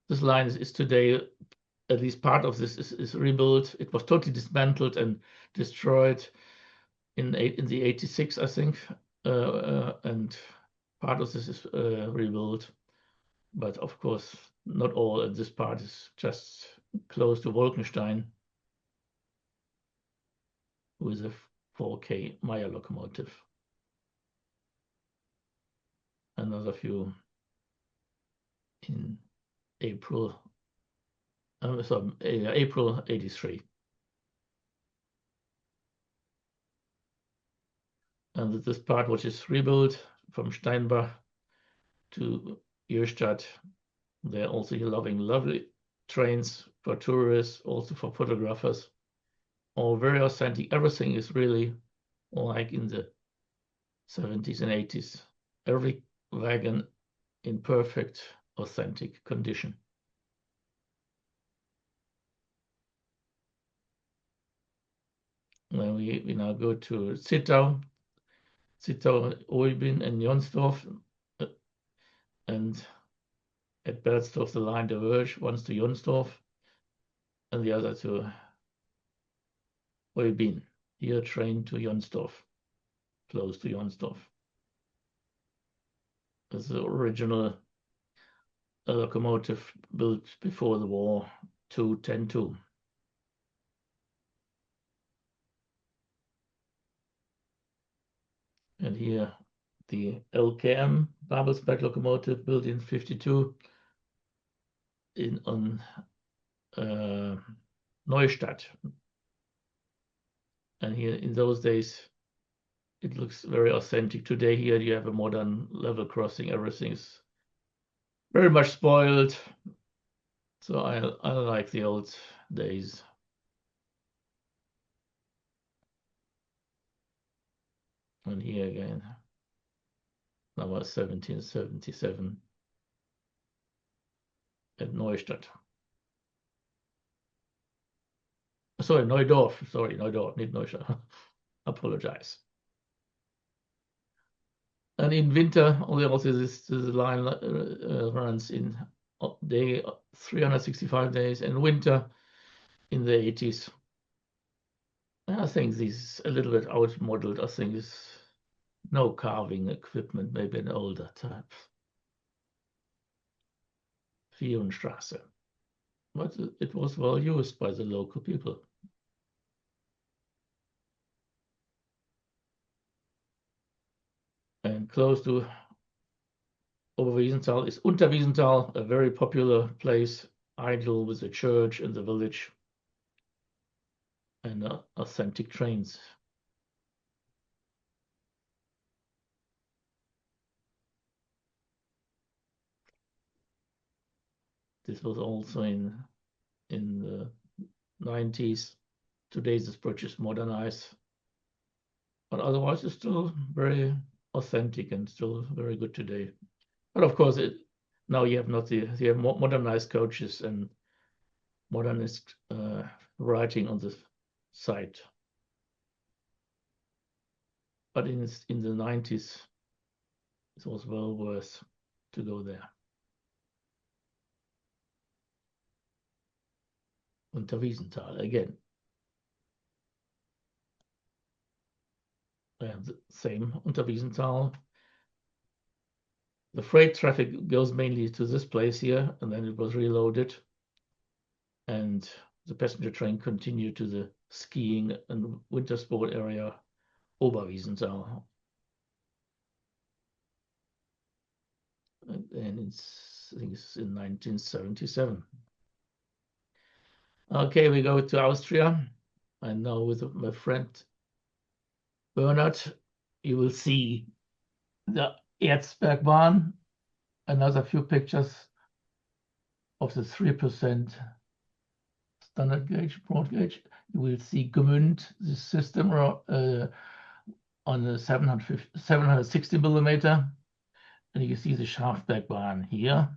This line is today, at least part of this is rebuilt. It was totally dismantled and destroyed in the 86, I think, and part of this is rebuilt. But of course, not all. And this part is just close to Wolkenstein with a 4K Meyer locomotive. Another view in April 83. And this part which is rebuilt from Steinbach to Jürstadt. They're also lovely trains for tourists, also for photographers. All very authentic. Everything is really like in the 70s and 80s. Every wagon in perfect, authentic condition. Then we now go to Zittau, Oybin, and Jonsdorf, and at Bernsdorf the line diverge, once to Jonsdorf and the other to Oybin. Here train to Jonsdorf, close to Jonsdorf. It's the original locomotive built before the war, 210-2. And here the LKM Babelsberg locomotive built in 52 on Neustadt. And here in those days, it looks very authentic. Today here you have a modern level crossing. Everything's very much spoiled. So I like the old days. And here again, number 1777 at Neustadt. Sorry, Neudorf. Sorry, Neudorf, not Neustadt. Apologize. And in winter, also this line runs in day 365 days, and winter in the 80s. I think this is a little bit outmodeled. I think it's no carving equipment, maybe an older type. Vierenstraße. But it was well used by the local people. And close to Oberwiesenthal is Unterwiesenthal, a very popular place, ideal with the church and the village, and authentic trains. This was also in the 90s. Today this bridge is modernized, but otherwise it's still very authentic and still very good today. But of course, now you have modernized coaches and modernist writing on the site. but in the 90s, it was well worth to go there. Unterwiesenthal again. And the same Unterwiesenthal. The freight traffic goes mainly to this place here, and then it was reloaded. And the passenger train continued to the skiing and winter sport area, Oberwiesenthal. And I think it's in 1977. Okay, we go to Austria. And now with my friend Bernhard, you will see the Erzbergbahn, another few pictures of the 3% standard gauge, broad gauge. You will see Gmünd, this system on the 760 millimeter. And you see the Schafbergbahn here.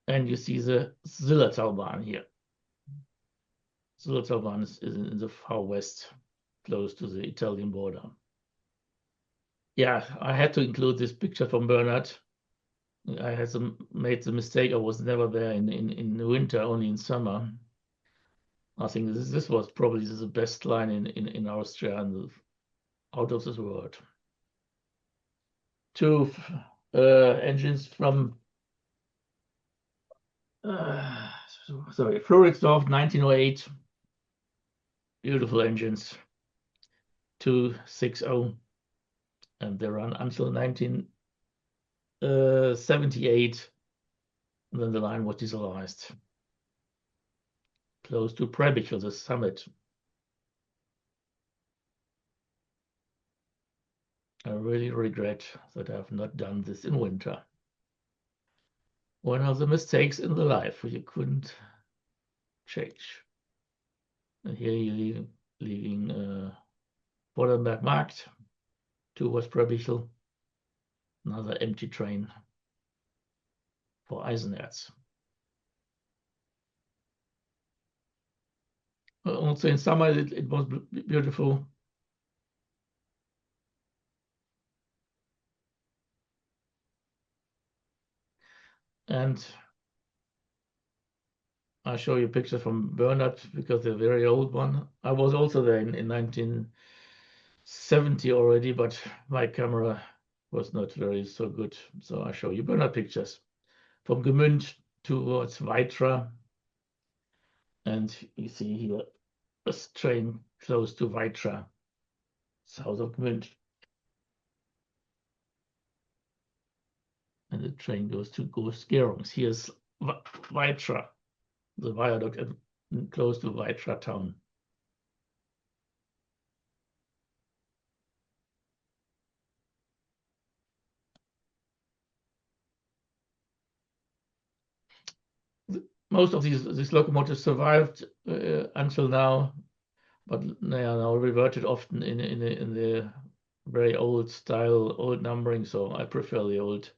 And you see the Zillertalbahn here. Zillertalbahn is in the far west, close to the Italian border. Yeah, I had to include this picture from Bernhard. I had made the mistake. I was never there in the winter, only in summer. I think this was probably the best line in Austria and out of this world. Two engines from Floridsdorf, 1908. Beautiful engines, 260, and they run until 1978. And then the line was dieselized. Close to Prebichel, the summit. I really regret that I have not done this in winter. One of the mistakes in the life you couldn't change. And here you're leaving Bordenberg Markt towards Prebichel. Another empty train for Eisenerz. Also in summer, it was beautiful. And I'll show you pictures from Bernhard because they're very old one. I was also there in 1970 already, but my camera was not very so good. So I'll show you Bernhard pictures from Gmünd towards Weitra. And you see here a train close to Weitra, south of Gmünd. And the train goes to Groß-Gerungs. Here's Weitra, the viaduct close to Weitra town. Most of these locomotives survived until now, but they are now reverted often in the very old style, old numbering. So I prefer the old,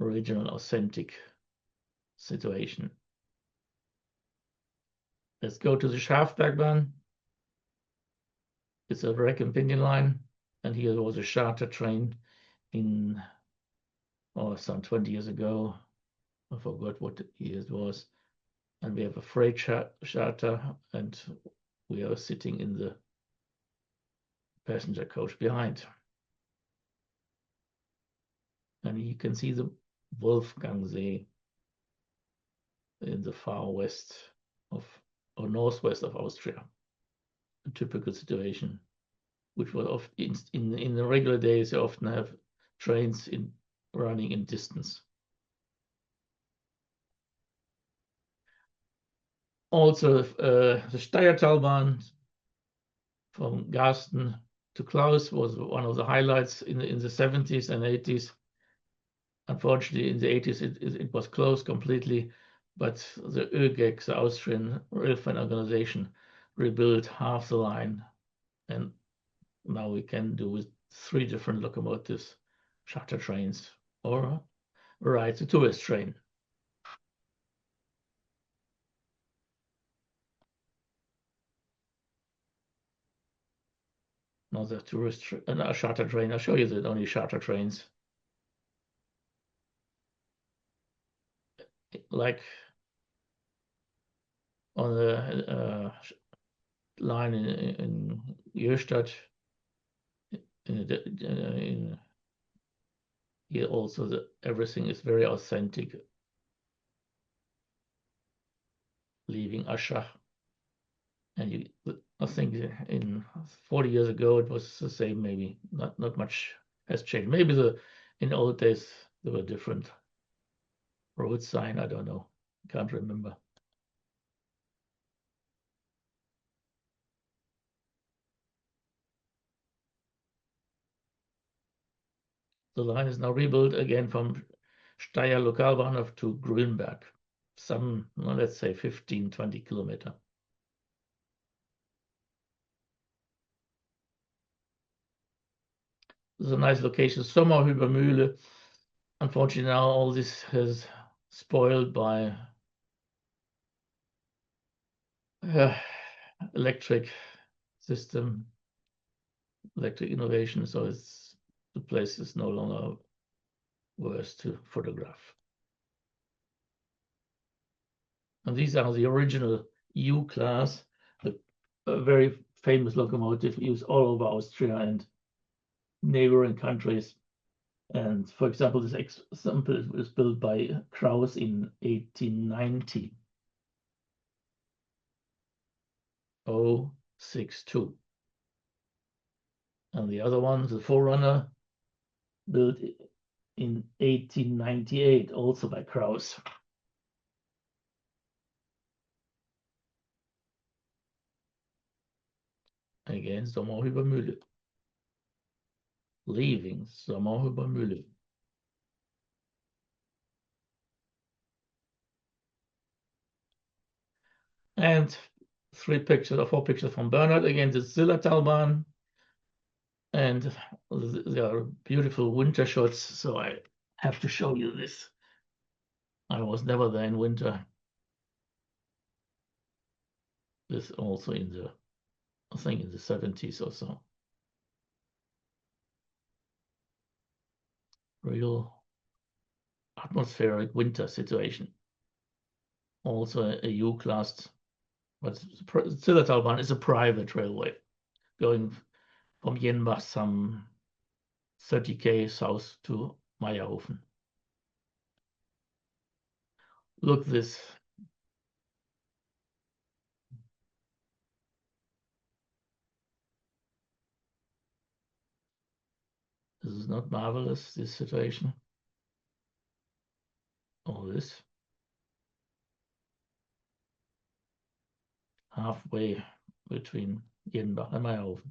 original, authentic situation. Let's go to the Schafbergbahn. It's a rack and pinion line, and here was a charter train in some 20 years ago. I forgot what year it was. And we have a freight charter, and we are sitting in the passenger coach behind. And you can see the Wolfgangsee in the far west or northwest of Austria. A typical situation, which was often in the regular days, you often have trains running in distance. Also, the Steyrtalbahn from Garsten to Klaus was one of the highlights in the 70s and 80s. Unfortunately, in the 80s, it was closed completely, but the ÖGEG, the Austrian railway organization, rebuilt half the line. And now we can do with 3 different locomotives, charter trains, or ride the tourist train. not a tourist, a charter train. I'll show you that only charter trains. Like on the line in Jöstadt, here also everything is very authentic. Leaving Aschach, and I think in 40 years ago it was the same. Maybe not much has changed. Maybe in old days there were different road sign. I don't know. Can't remember. The line is now rebuilt again from Steyr Lokalbahnhof to Grünberg. Some, let's say 15, 20 kilometers. This is a nice location, Sommerhübermühle. Unfortunately, now all this has spoiled by electric system, electric innovation. So the place is no longer worth to photograph. And these are the original U class, a very famous locomotive used all over Austria and neighboring countries. And for example, this example was built by Krauss in 1890. 062. And the other one, the Forerunner, built in 1898, also by Krauss. Again, Sommerhübermühle. Leaving Sommerhübermühle. And 4 pictures from Bernhard. Again, the Zillertalbahn. And there are beautiful winter shots, so I have to show you this. I was never there in winter. This also I think in the 70s or so. Real atmospheric winter situation. Also a U-class, but Zillertalbahn is a private railway going from Jenbach some 30 km south to Meierhofen. Look this. This is not marvelous, this situation. All this. Halfway between Jenbach and Meierhofen.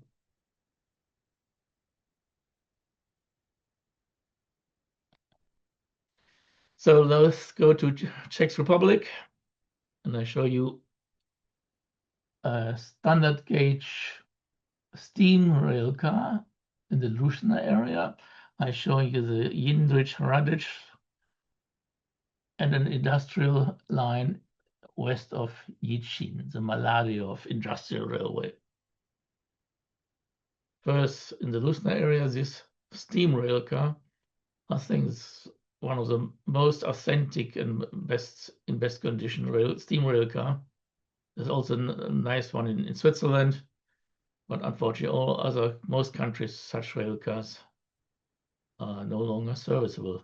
So let's go to Czech Republic, and I show you a standard gauge steam rail car in the Luschner area. I show you the Jindřich-Hradec and an industrial line west of Jičín, the Malariov Industrial Railway. First, in the Luschner area, this steam rail car, I think it's one of the most authentic and in best condition steam rail car. There's also a nice one in Switzerland, but unfortunately, most countries, such rail cars are no longer serviceable.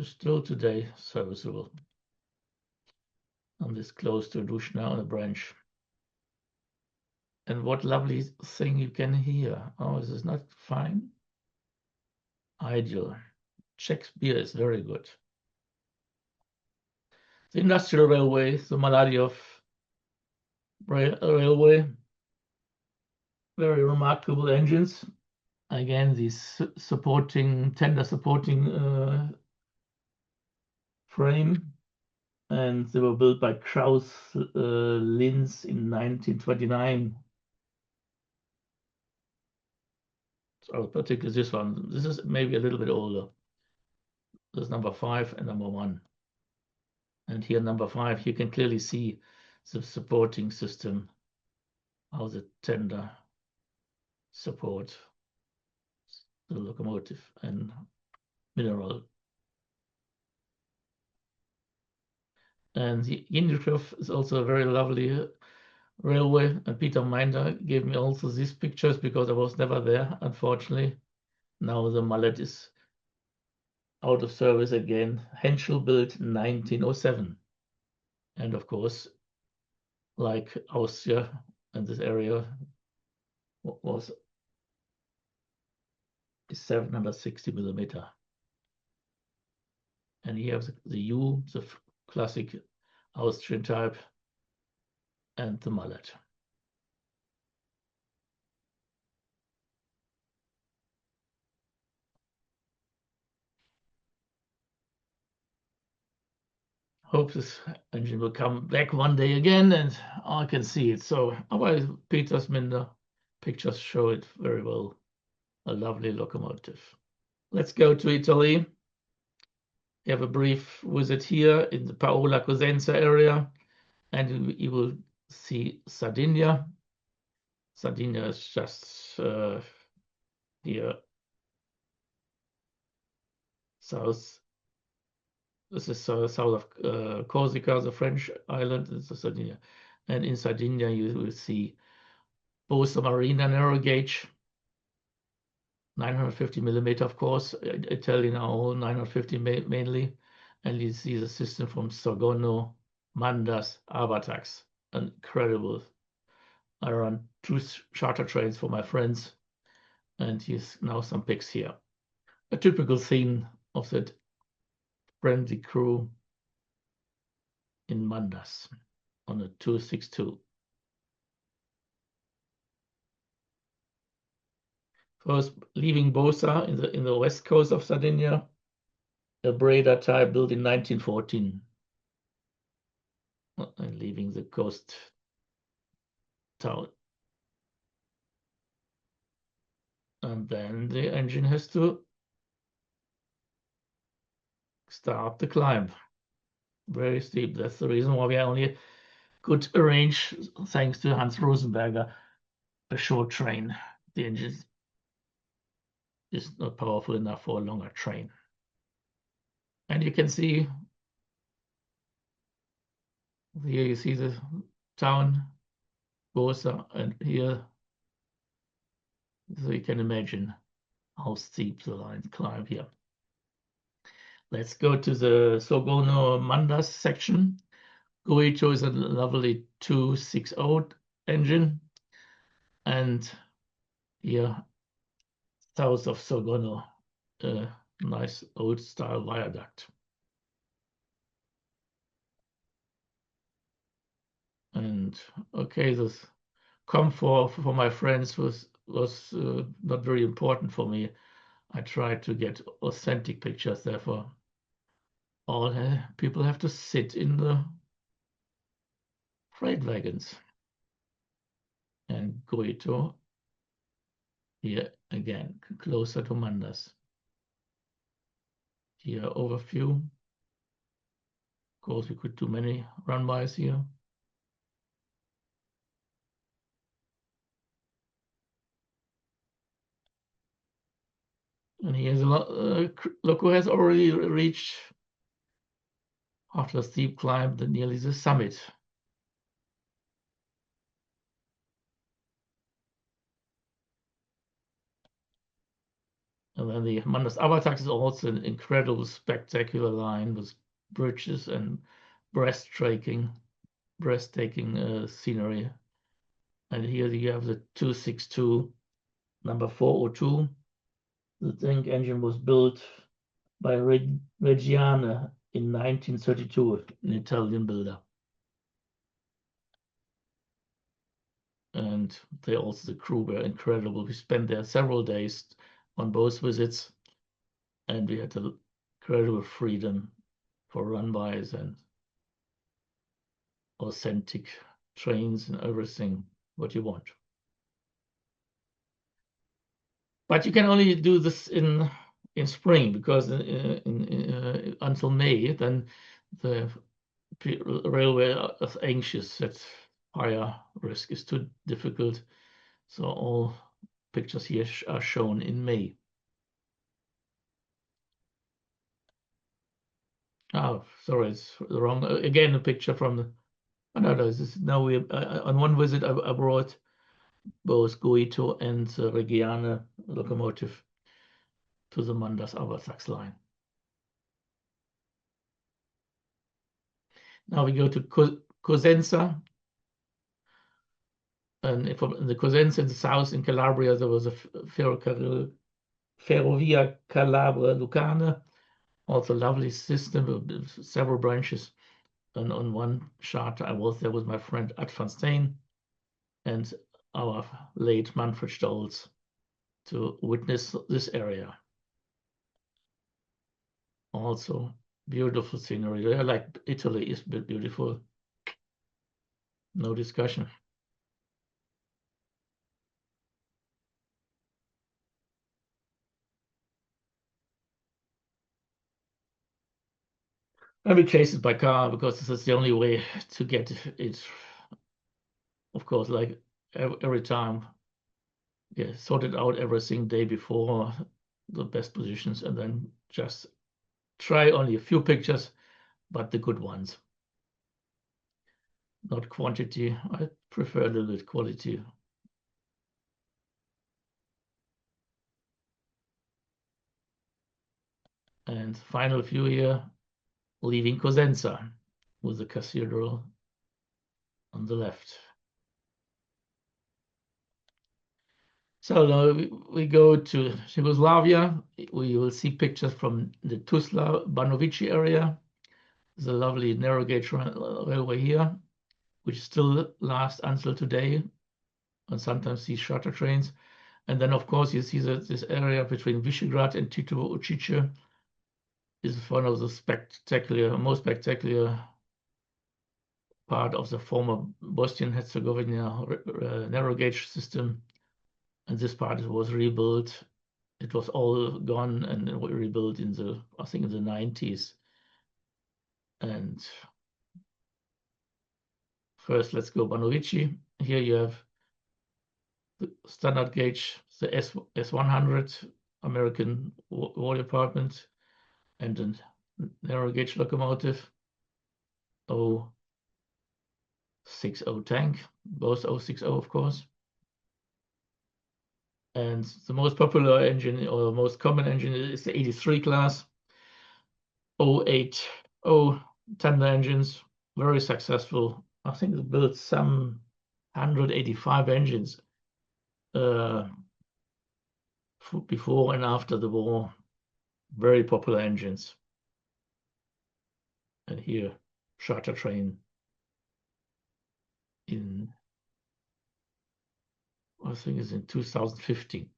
Still today serviceable. On this close to Luschner on a branch. And what lovely thing you can hear. Oh, this is not fine. Ideal. Czech beer is very good. The industrial railway, the Malariov railway, very remarkable engines. Again, these tender supporting frame, and they were built by Krauss Linz in 1929. So particularly this one. This is maybe a little bit older. There's number 5 and number 1. And here number 5, you can clearly see the supporting system, how the tender support the locomotive and mineral. And the Hinterhof is also a very lovely railway. And Peter Minder gave me also these pictures because I was never there, unfortunately. Now the mullet is out of service again. Henschel built 1907. And of course, like Austria and this area was 760 millimeter. And here the U, the classic Austrian type, and the mullet. Hope this engine will come back one day again and I can see it. So otherwise, Peter's Minder pictures show it very well. A lovely locomotive. Let's go to Italy. We have a brief visit here in the Paola Cosenza area, and you will see Sardinia. Sardinia is just here, south. This is south of Corsica, the French island. This is Sardinia. And in Sardinia, you will see both the Marina narrow gauge, 950 millimeter, of course. Italian are all 950 mainly. And you see the system from Sorgono, Mandas, Avatax. Incredible. I run 2 charter trains for my friends. And here's now some pics here. A typical scene of that friendly crew in Mandas on a 262. First, leaving Bosa in the west coast of Sardinia, a Breda type built in 1914, and leaving the coast town. And then the engine has to start the climb. Very steep. That's the reason why we only could arrange, thanks to Hans Rosenberger, a short train. The engine is not powerful enough for a longer train. And you can see, here you see the town, Bosa, and here, so you can imagine how steep the lines climb here. Let's go to the Sorgono Mandas section. Goito is a lovely 260 engine. And here, south of Sorgono, a nice old style viaduct. And okay, this comfort for my friends was not very important for me. I tried to get authentic pictures, therefore all people have to sit in the freight wagons. And Goito here again, closer to Mandas. Here, overview. Of course, we could do many runways here. And here's a lot. Loco has already reached, after a steep climb, nearly the summit. And then the Mandas Avatax is also an incredible, spectacular line with bridges and breathtaking scenery. And here you have the 262, number 402. The tank engine was built by Reggiana in 1932, an Italian builder. And they also, the crew were incredible. We spent there several days on both visits, and we had incredible freedom for runways and authentic trains and everything what you want. But you can only do this in in spring, because until May, then the railway is anxious that fire risk is too difficult. So all pictures here are shown in May. Oh, sorry, it's wrong. Again, a picture from the. Oh, no, this is now we on one visit I brought both Guito and the Reggiane locomotive to the Manders-Abersax line. Now we go to Cosenza. And in the Cosenza in the south in Calabria, there was a Ferrovia Calabria Lucane, also lovely system of several branches. And on one chart, I was there with my friend Ad van Steen and our late Manfred Stolz to witness this area. Also, beautiful scenery. Like Italy is beautiful. No discussion. I will chase it by car because this is the only way to get it. Of course, like every time, yeah, sorted out everything day before, the best positions, and then just try only a few pictures, but the good ones. Not quantity. I prefer a little bit quality. And final view here, leaving Cosenza with the cathedral on the left. So now we go to Yugoslavia. We will see pictures from the Tuzla Banovici area. There's a lovely narrow gauge railway here, which still lasts until today, and sometimes see shorter trains. And then, of course, you see that this area between Visegrad and Tito Učice is one of the most spectacular part of the former Bosnia-Herzegovina narrow gauge system. And this part was rebuilt. It was all gone and rebuilt in the, I think, in the 90s. And first, let's go Banovici. Here you have the standard gauge, the S100 American war department, and a narrow gauge locomotive, 060 tank, both 060, of course. And the most popular engine or most common engine is the 83 class, 080 tender engines, very successful. I think they built some 185 engines before and after the war. Very popular engines. And here, charter train in, I think it's in 2015,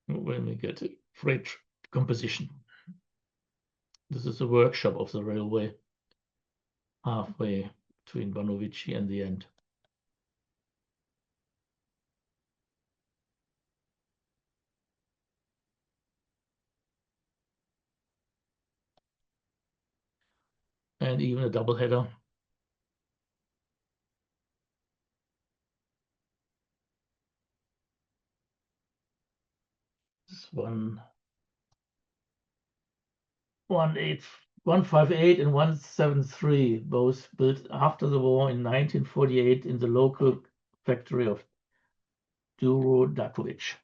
when we get a freight composition. This is a workshop of the railway, halfway between Banovici and the end. And even a double header. This 158 and 173, both built after the war in 1948 in the local factory of Duro Dakovic.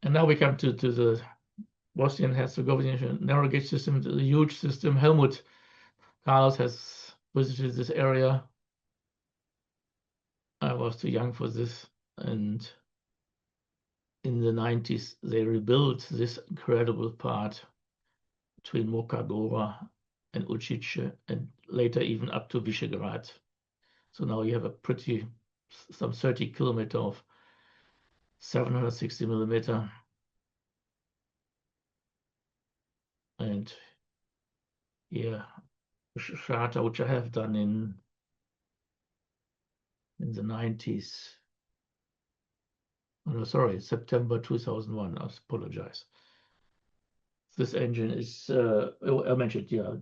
And now we come to the Bosnian-Herzegovina narrow gauge system, the huge system. Helmut Karls has visited this area. I was too young for this. And in the 90s, they rebuilt this incredible part between Mokagora and Učice, and later even up to Visegrad. So now you have some 30 kilometer of 760 millimeter. And here charter, which I have done in the 90s. Oh, no, sorry, September 2001. I apologize. This engine is, I mentioned, yeah,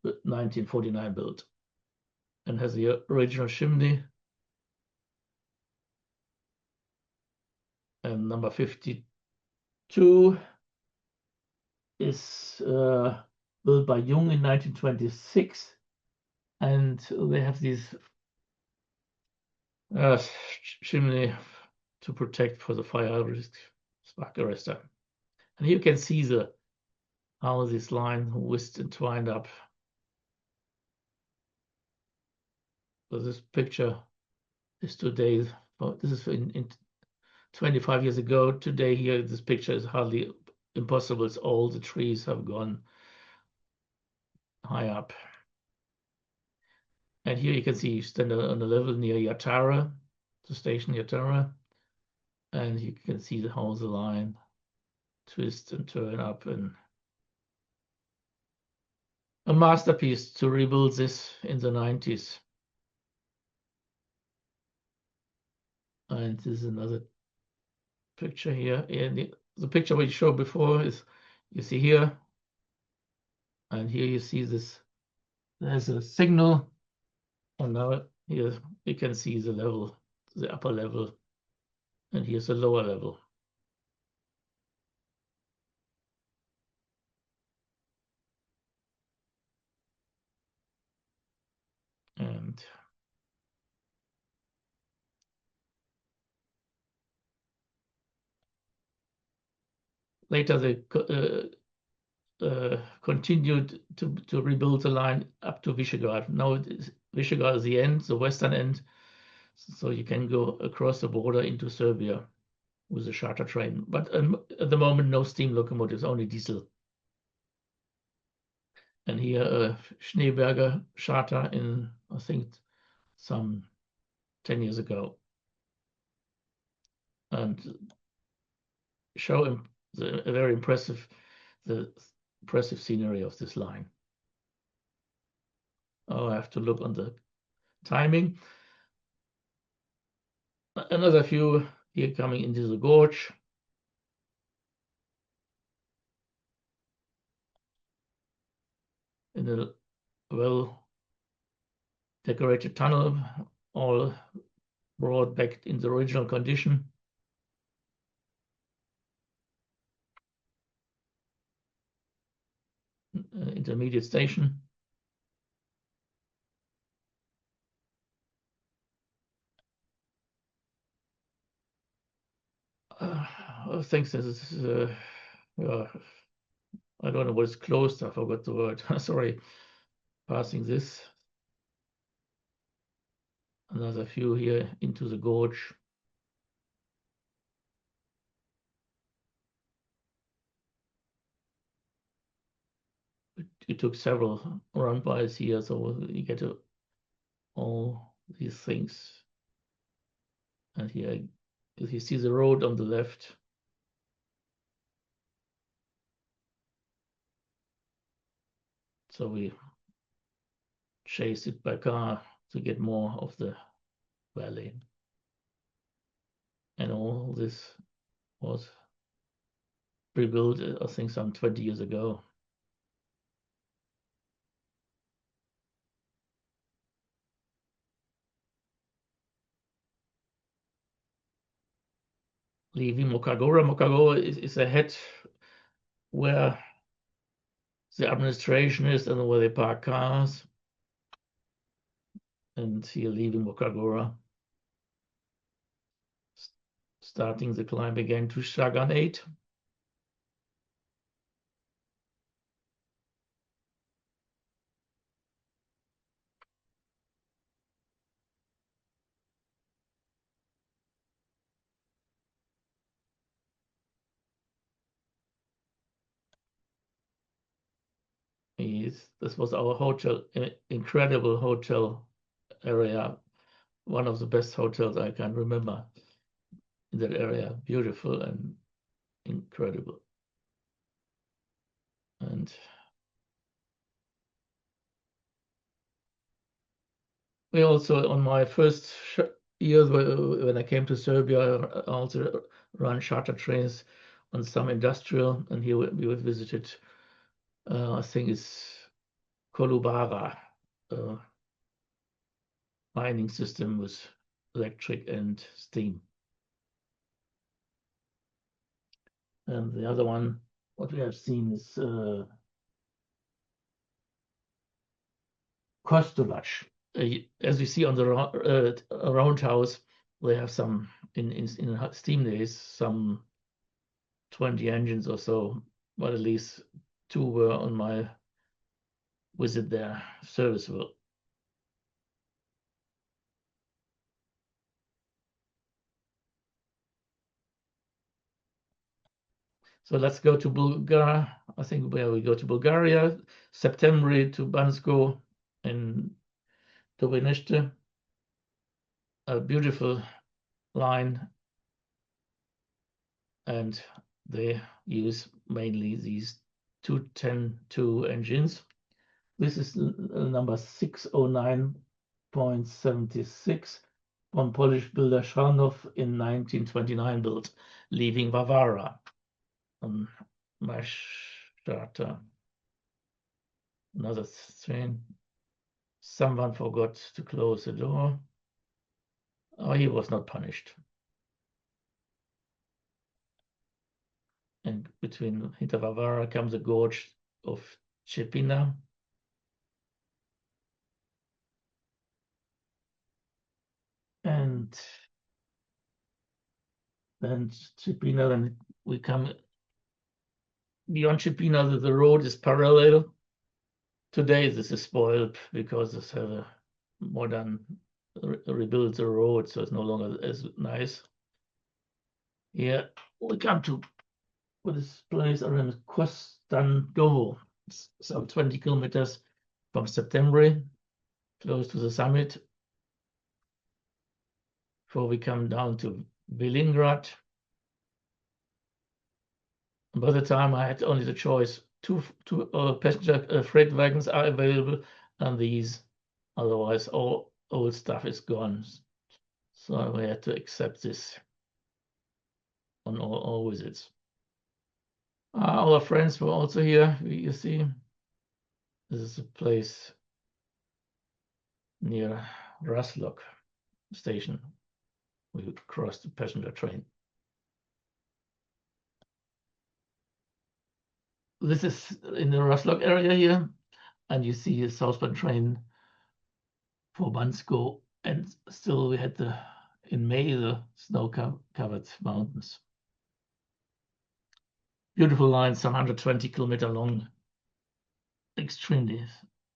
1949 built, and has the original chimney. And number 52 is built by Jung in 1926, and they have these chimney to protect for the fire risk, spark arrestor. And here you can see how this line was entwined up. So this picture is today. This is in 25 years ago. Today here, this picture is hardly impossible. It's all the trees have gone high up. And here you can see you stand on a level near Yatara, the station Yatara, and you can see how the line twist and turn up, and a masterpiece to rebuild this in the 90s. And this is another picture here. And the picture we showed before is, you see here, and here you see this. There's a signal, and now here you can see the level, the upper level, and here's the lower level. And later they continued to rebuild the line up to Visegrad. Now Visegrad is the end, the western end, so you can go across the border into Serbia with a charter train. But at the moment, no steam locomotives, only diesel. And here a Schneeberger charter in, I think, some 10 years ago. And show him the very impressive scenery of this line. Oh, I have to look on the timing. Another view here coming into the gorge. In a well-decorated tunnel, all brought back in the original condition. Intermediate station. I think this is, I don't know what it's closed. I forgot the word. Sorry. Passing this. Another view here into the gorge. It took several run-bys here, so you get all these things. And here, if you see the road on the left, so we chased it by car to get more of the valley. And all this was rebuilt, I think, some 20 years ago. Leaving Mokagora. Mokagora is a head where the administration is and where they park cars. And here leaving Mokagora. Starting the climb again to Shagan 8. This was our hotel, incredible hotel area, one of the best hotels I can remember in that area. Beautiful and incredible. And we also, on my first years when I came to Serbia, I also run charter trains on some industrial, and here we visited, I think it's Kolubara, mining system with electric and steam. And the other one, what we have seen is Kostovac. As you see on the roundhouse, they have some in steam days, some 20 engines or so, but at least 2 were on my visit there, serviceable. So let's go to Bulgaria. I think where we go to Bulgaria, September to Bansko in Dobenešte. A beautiful line, and they use mainly these 210-2 engines. This is number 609.76 from Polish builder Szarnow in 1929 built, leaving Varvara on my charter. Another train. Someone forgot to close the door. Oh, he was not punished. And between hinter Varvara comes the gorge of Chepina. And then Chepina, then we come beyond Chepina, the road is parallel. Today this is spoiled because it's a modern rebuilt the road, so it's no longer as nice. Here we come to this place around Kostandovo, some 20 kilometers from September, close to the summit. Before we come down to Velingrad. By the time I had only the choice, two passenger freight wagons are available, and these, otherwise all old stuff is gone. So we had to accept this on all visits. Our friends were also here. You see, this is a place near Raslok station. We crossed the passenger train. This is in the Raslok area here, and you see a southbound train for Bansko, and still we had in May the snow-covered mountains. Beautiful line, some 120 kilometer long, extremely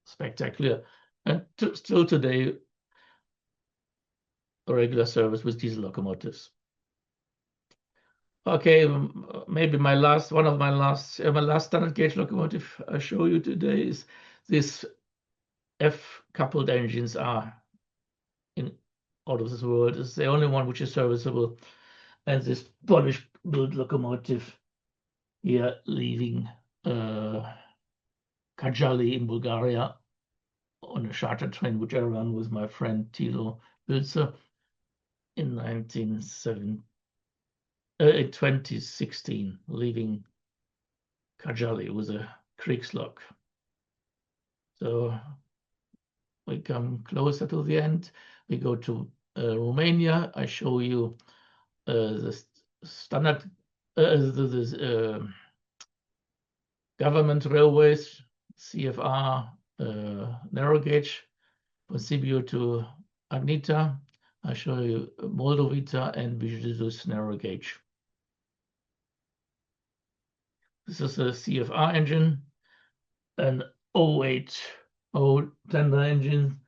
spectacular, and still today a regular service with diesel locomotives. Okay, maybe my last standard gauge locomotive I show you today is this F-coupled engines are out of this world. It's the only one which is serviceable, and this Polish built locomotive here leaving Kajali in Bulgaria on a charter train which I ran with my friend Tilo Bilzer in 2016, leaving Kajali with a Kriegslok. So we come closer to the end. We go to Romania. I show you the standard government railways, CFR, narrow gauge, from Sibiu to Agnita. I show you Moldovita and Bijus narrow gauge. This is a CFR engine, an 080 tender engine,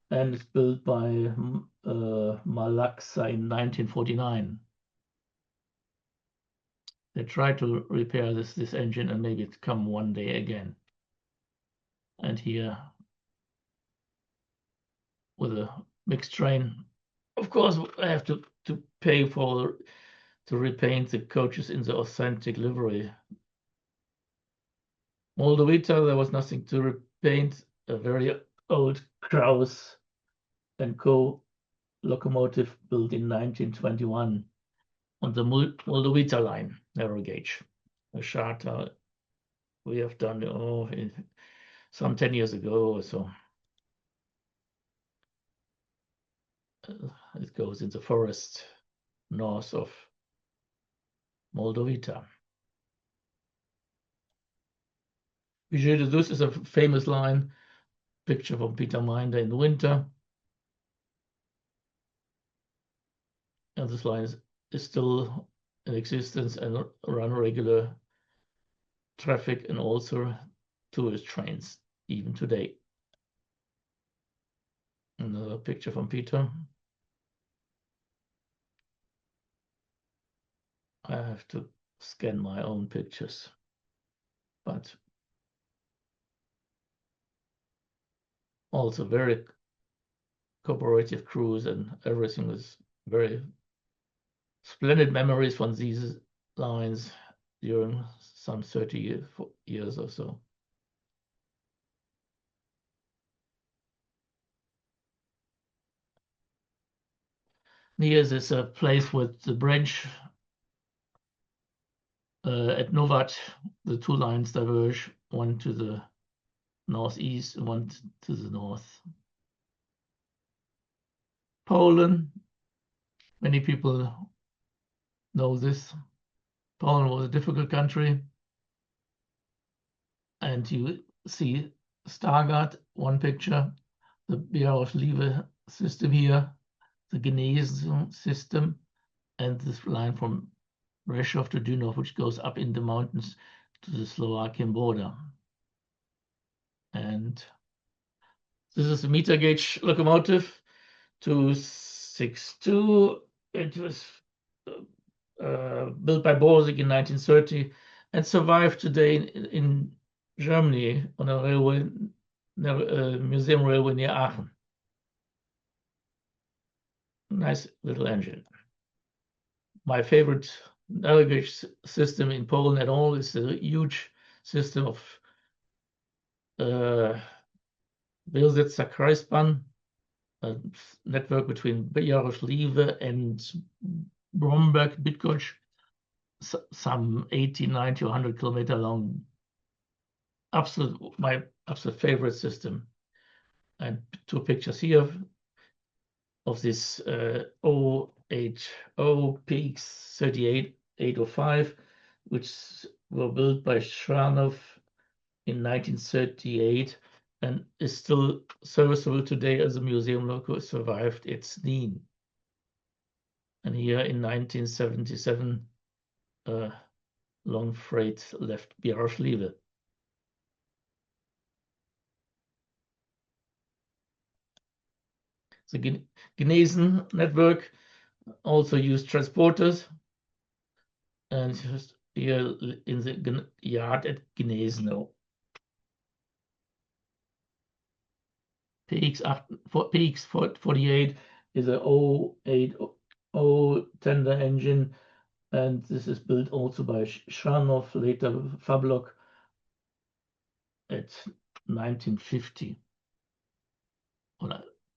and it's built by Malaxa in 1949. They tried to repair this engine, and maybe it come one day again. And here with a mixed train, of course, I have to pay to repaint the coaches in the authentic livery. Moldovita, there was nothing to repaint, a very old Kraus & Co. locomotive built in 1921 on the Moldovita line, narrow gauge. A charter we have done some 10 years ago or so. It goes in the forest north of Moldovita. Gauge Guenter is a famous line, picture from Peter Minder in the winter. And this line is still in existence and run regular traffic and also tourist trains even today. Another picture from Peter. I have to scan my own pictures, but also very cooperative crews, and everything was very splendid memories from these lines during some 30 years or so. Here is a place with the branch at Novat. The two lines diverge, one to the northeast and one to the north. Poland, many people know this. Poland was a difficult country. And you see Stargard, one picture, the Białowieża system here, the Gnesen system, and this line from Rzeszów to Dynów, which goes up in the mountains to the Slovakian border. And this is a meter gauge locomotive, 262. It was built by Borsig in 1930 and survived today in Germany on a railway, museum railway near Aachen. Nice little engine. My favorite narrow gauge system in Poland at all is a huge system of Wierzbicza Kreisbahn, a network between Białowieża and Bromberg, Bydgoszcz, some 80, 90, 100 kilometer long. My absolute favorite system. And two pictures here of this 080 PX 38805, which were built by Shranov in 1938 and is still serviceable today as a museum loco, survived its need. And here in 1977, long freight left Białowieża. The Gnesen network also used transporters, and just here in the yard at Gnesno. PX 48 is a 080 tender engine, and this is built also by Shranov, later Fablok, at 1950.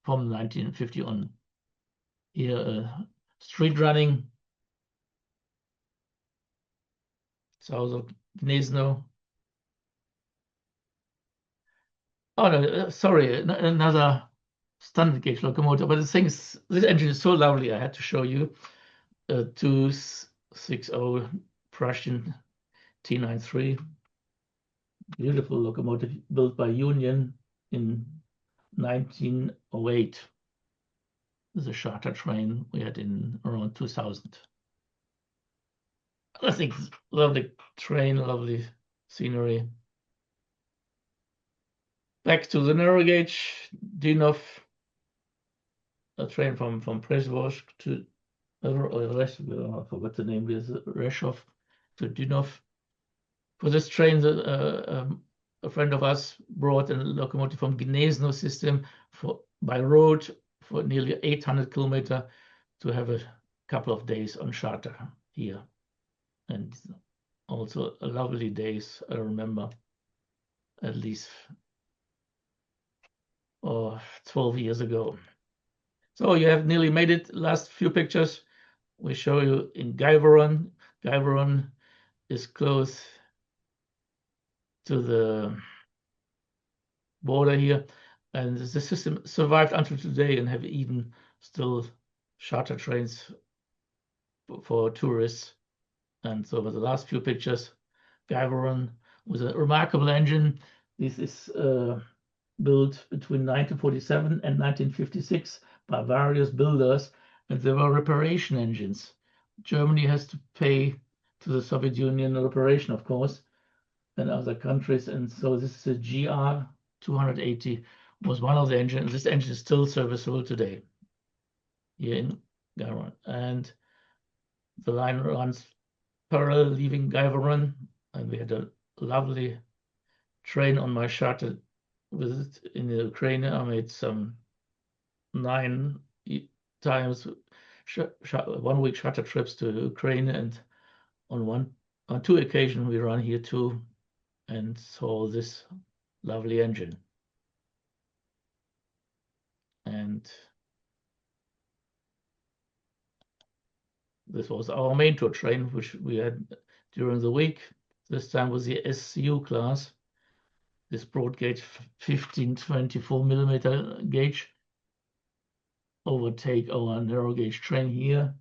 From 1950 on. Here, street running, south of Gnesno. Oh no, sorry, another standard gauge locomotive. But the thing is, this engine is so lovely. I had to show you. 260 Prussian T93, beautiful locomotive built by Union in 1908. This is a charter train we had in around 2000. I think lovely train, lovely scenery. Back to the narrow gauge, Dynów, a train from Przeworsk to I forgot the name, is Rzeszów to Dynów. For this train, a friend of us brought a locomotive from Gnesno system by road for nearly 800 kilometers to have a couple of days on charter here. And also lovely days, I remember, at least 12 years ago. So you have nearly made it. Last few pictures we show you in Gaiveron. Gaiveron is close to the border here, and the system survived until today and have even still charter trains for tourists. And so the last few pictures, Gaiveron with a remarkable engine. This is built between 1947 and 1956 by various builders, and there were reparation engines. Germany has to pay to the Soviet Union reparation, of course, and other countries. And so this is a GR 280 was one of the engines. This engine is still serviceable today here in Gaiveron. And the line runs parallel leaving Gaiveron, and we had a lovely train on my charter visit in the Ukraine. I made some 9 times 1 week charter trips to Ukraine, and on 2 occasions we ran here too and saw this lovely engine. And this was our main tour train, which we had during the week. This time was the SU class, this broad gauge 1524 millimeter gauge. Overtake our narrow gauge train here.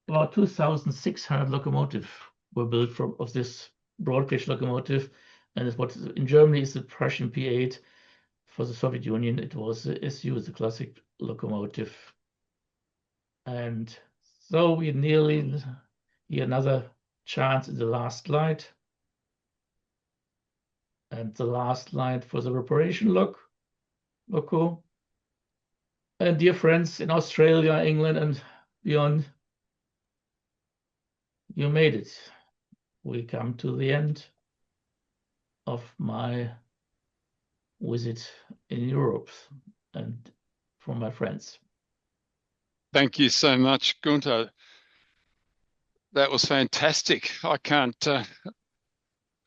About 2,600 locomotives were built of this broad gauge locomotive, and what in Germany is the Prussian P8. For the Soviet Union, it was the SU, the classic locomotive. And so we nearly here another chance in the last slide. And the last slide for the reparation loco. And dear friends in Australia, England, and beyond, you made it. We come to the end of my visit in Europe and from my friends. Thank you so much, Guenter. That was fantastic. I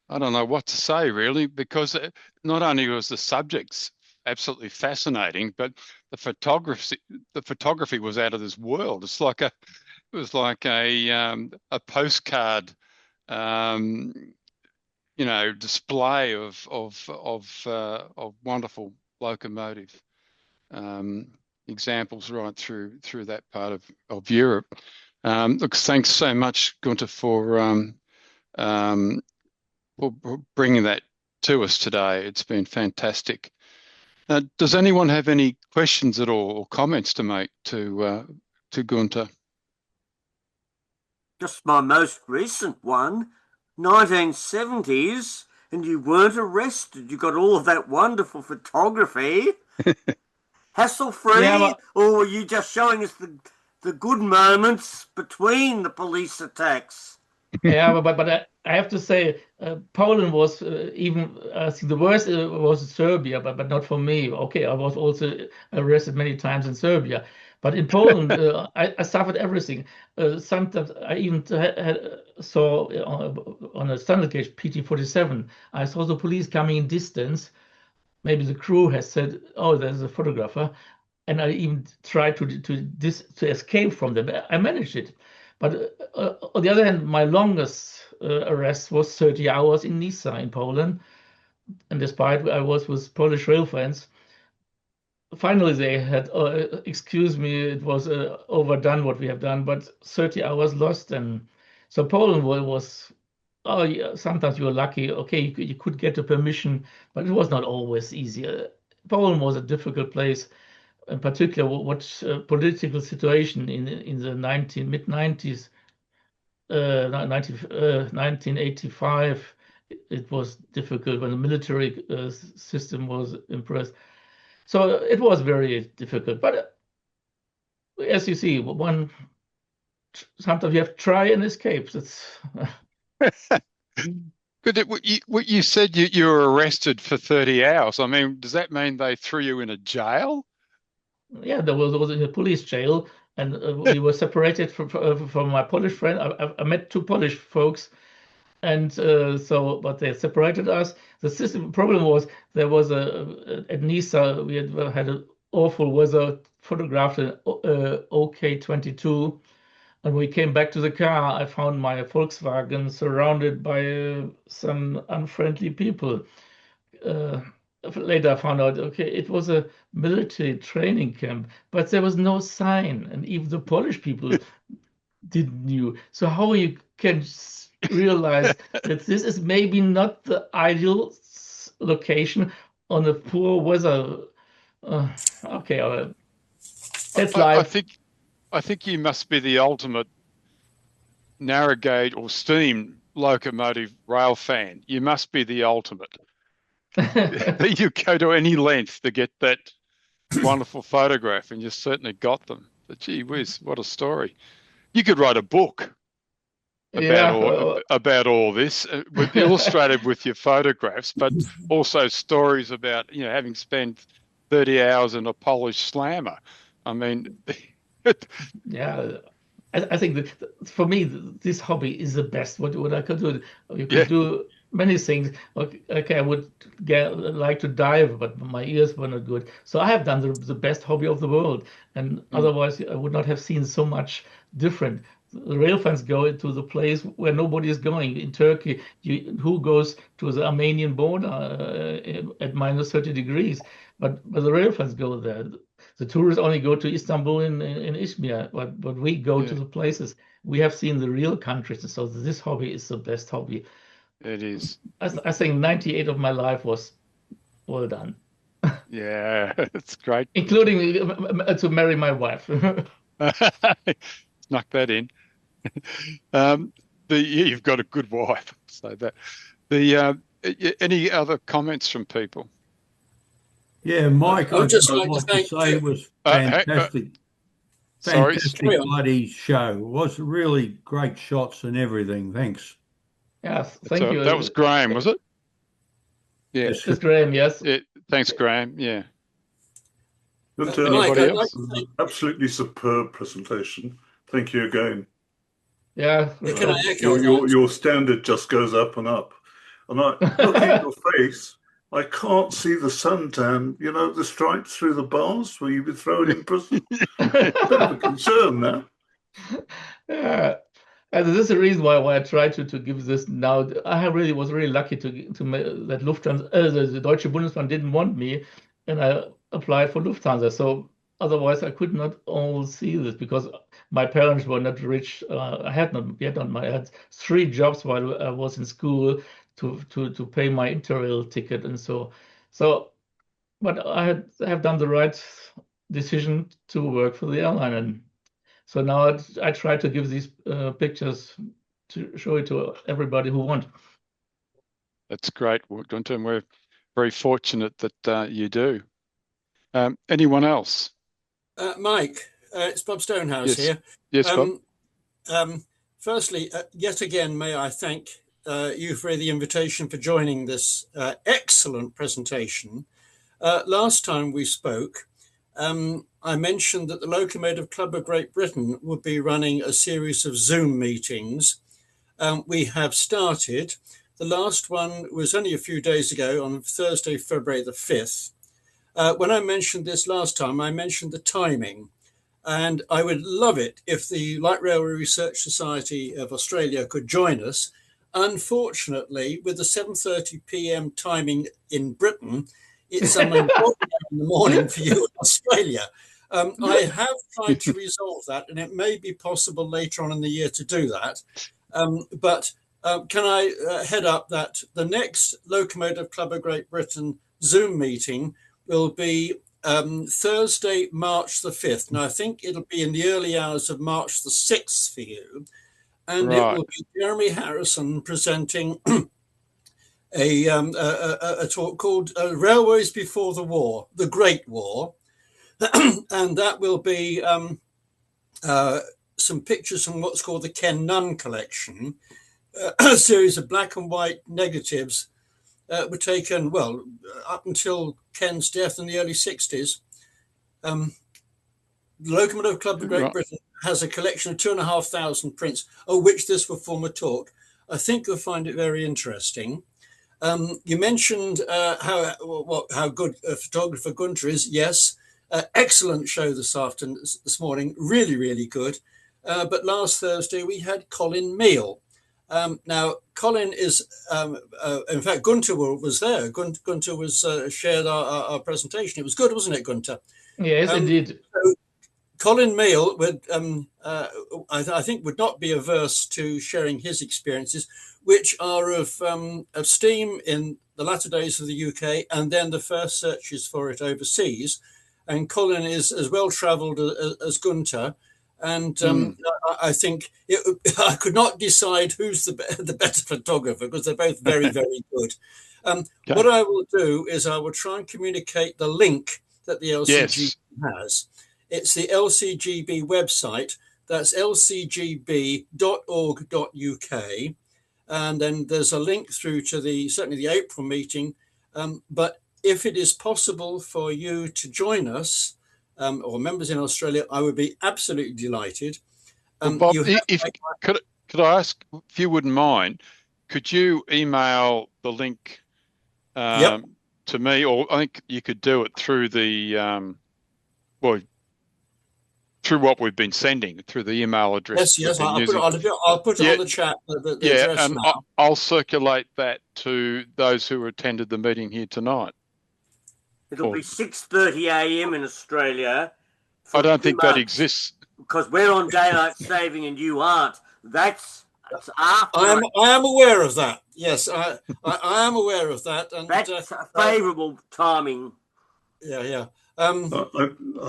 don't know what to say really, because not only was the subjects absolutely fascinating, but the photography was out of this world. It was like a postcard, display of wonderful locomotive examples right through that part of Europe. Look, thanks so much, Guenter, for bringing that to us today. It's been fantastic. Does anyone have any questions at all or comments to make to Guenter? Just my most recent one, 1970s, and you weren't arrested. You got all of that wonderful photography. Hassle-free, Yeah, or were you just showing us the good moments between the police attacks? Yeah, but I have to say, Poland was even, I think the worst was Serbia, but not for me. Okay, I was also arrested many times in Serbia, but in Poland, I suffered everything. Sometimes I even saw on a standard gauge PT-47, I saw the police coming in distance. Maybe the crew has said, "Oh, there's a photographer," and I even tried to escape from them. I managed it. But on the other hand, my longest arrest was 30 hours in Nysa in Poland. And despite I was with Polish rail fans, finally they had, excuse me, it was overdone what we have done, but 30 hours lost. And so Poland was, oh, yeah, sometimes you were lucky. Okay, you could get a permission, but it was not always easy. Poland was a difficult place. In particular, what political situation in the mid-90s, 1985, it was difficult when the military system was impressed. So it was very difficult. But as you see, sometimes you have to try and escape. That's Good. What you said you were arrested for 30 hours. I mean, does that mean they threw you in a jail? Yeah, there was in a police jail, and we were separated from my Polish friend. I met 2 Polish folks, and but they separated us. The system problem was there was at Nysa we had awful weather, photographed an OK-22. And when we came back to the car, I found my Volkswagen surrounded by some unfriendly people. Later I found out, okay, it was a military training camp, but there was no sign, and even the Polish people didn't knew. So how you can realize that this is maybe not the ideal location on a poor weather? Okay, that's life. I think you must be the ultimate narrow gauge or steam locomotive rail fan. You must be the ultimate. You go to any length to get that wonderful photograph, and you certainly got them. But gee whiz, what a story! You could write a book about all this, illustrated with your photographs, but also stories about having spent 30 hours in a Polish slammer. I mean, yeah. I think that for me, this hobby is the best. What I could do, you could do many things. Okay, I would like to dive, but my ears were not good. So I have done the best hobby of the world, and otherwise I would not have seen so much different. The rail fans go into the place where nobody is going. In Turkey, who goes to the Armenian border at minus 30 degrees? But the rail fans go there. The tourists only go to Istanbul and Izmir, but we go to the places. We have seen the real countries, and so this hobby is the best hobby. It is. I think 98 of my life was well done. Yeah, it's great. Including to marry my wife. Snuck that in. You've got a good wife, so that. Any other comments from people? Yeah, Mike, I'd just like to say it was fantastic. Fantastic Sorry. bloody show. It was really great shots and everything. Thanks. Yes, thank you. That was Graham, was it? Yeah, it's Graham. Yes. Thanks, Graham. Yeah. But, anybody else? Absolutely superb presentation. Thank you again. Yeah. Your standard just goes up and up. And looking at your face, I can't see the suntan, the stripes through the bars where you've been thrown in prison. Bit of a concern now. Yeah. And this is the reason why I tried to give this now. I was really lucky to that Lufthansa, the Deutsche Bundesbahn didn't want me, and I applied for Lufthansa. So otherwise, I could not all see this because my parents were not rich. I had 3 jobs while I was in school to pay my Interrail ticket, and so. But I have done the right decision to work for the airline, and so now I try to give these pictures to show it to everybody who wants. That's great, Guenter, and we're very fortunate that you do. Anyone else? Mike, it's Bob Stonehouse here. Yes, Bob. Firstly, yet again, may I thank you for the invitation for joining this excellent presentation. Last time we spoke, I mentioned that the Locomotive Club of Great Britain would be running a series of Zoom meetings. We have started. The last one was only a few days ago on Thursday, February the 5th. When I mentioned this last time, I mentioned the timing. And I would love it if the Light Railway Research Society of Australia could join us. Unfortunately, with the 7:30 p.m. timing in Britain, it's something in the morning for you in Australia. I have tried to resolve that, and it may be possible later on in the year to do that. But can I head up that the next Locomotive Club of Great Britain Zoom meeting will be Thursday, March the 5th. Now, I think it'll be in the early hours of March the 6th for you. And It will be Jeremy Harrison presenting a talk called Railways Before the War, the Great War. And that will be some pictures from what's called the Ken Nunn collection, a series of black and white negatives were taken, well, up until Ken's death in the early 60s. The Locomotive Club of Great Britain has a collection of 2,500 prints, of which this will form a talk. I think you'll find it very interesting. You mentioned how good a photographer Guenter is. Yes, Excellent show this morning. Really, really good. But last Thursday we had Colin Meal. Now, Colin is, in fact, Guenter was there. Guenter was shared our presentation. It was good, wasn't it, Guenter? Yes, indeed. So Colin Meal would, I think, would not be averse to sharing his experiences, which are of steam in the latter days of the UK, and then the first searches for it overseas. And Colin is as well travelled as Guenter. And I think I could not decide who's the better photographer, because they're both very, very good. Okay. What I will do is I will try and communicate the link that the LCGB has. It's the LCGB website. That's lcgb.org.uk. And then there's a link through to certainly the April meeting. But if it is possible for you to join us, or members in Australia, I would be absolutely delighted. Bob, could I ask, if you wouldn't mind, could you email the link to me, or I think you could do it through the through what we've been sending, through the email address. Yes, I'll put it on the chat. The address and now. I'll circulate that to those who attended the meeting here tonight. It'll be 6:30 a.m. in Australia. I don't think that exists. Because we're on daylight saving and you aren't. That's after. I am aware of that. Yes, I am aware of that. And that's favourable timing. Yeah. I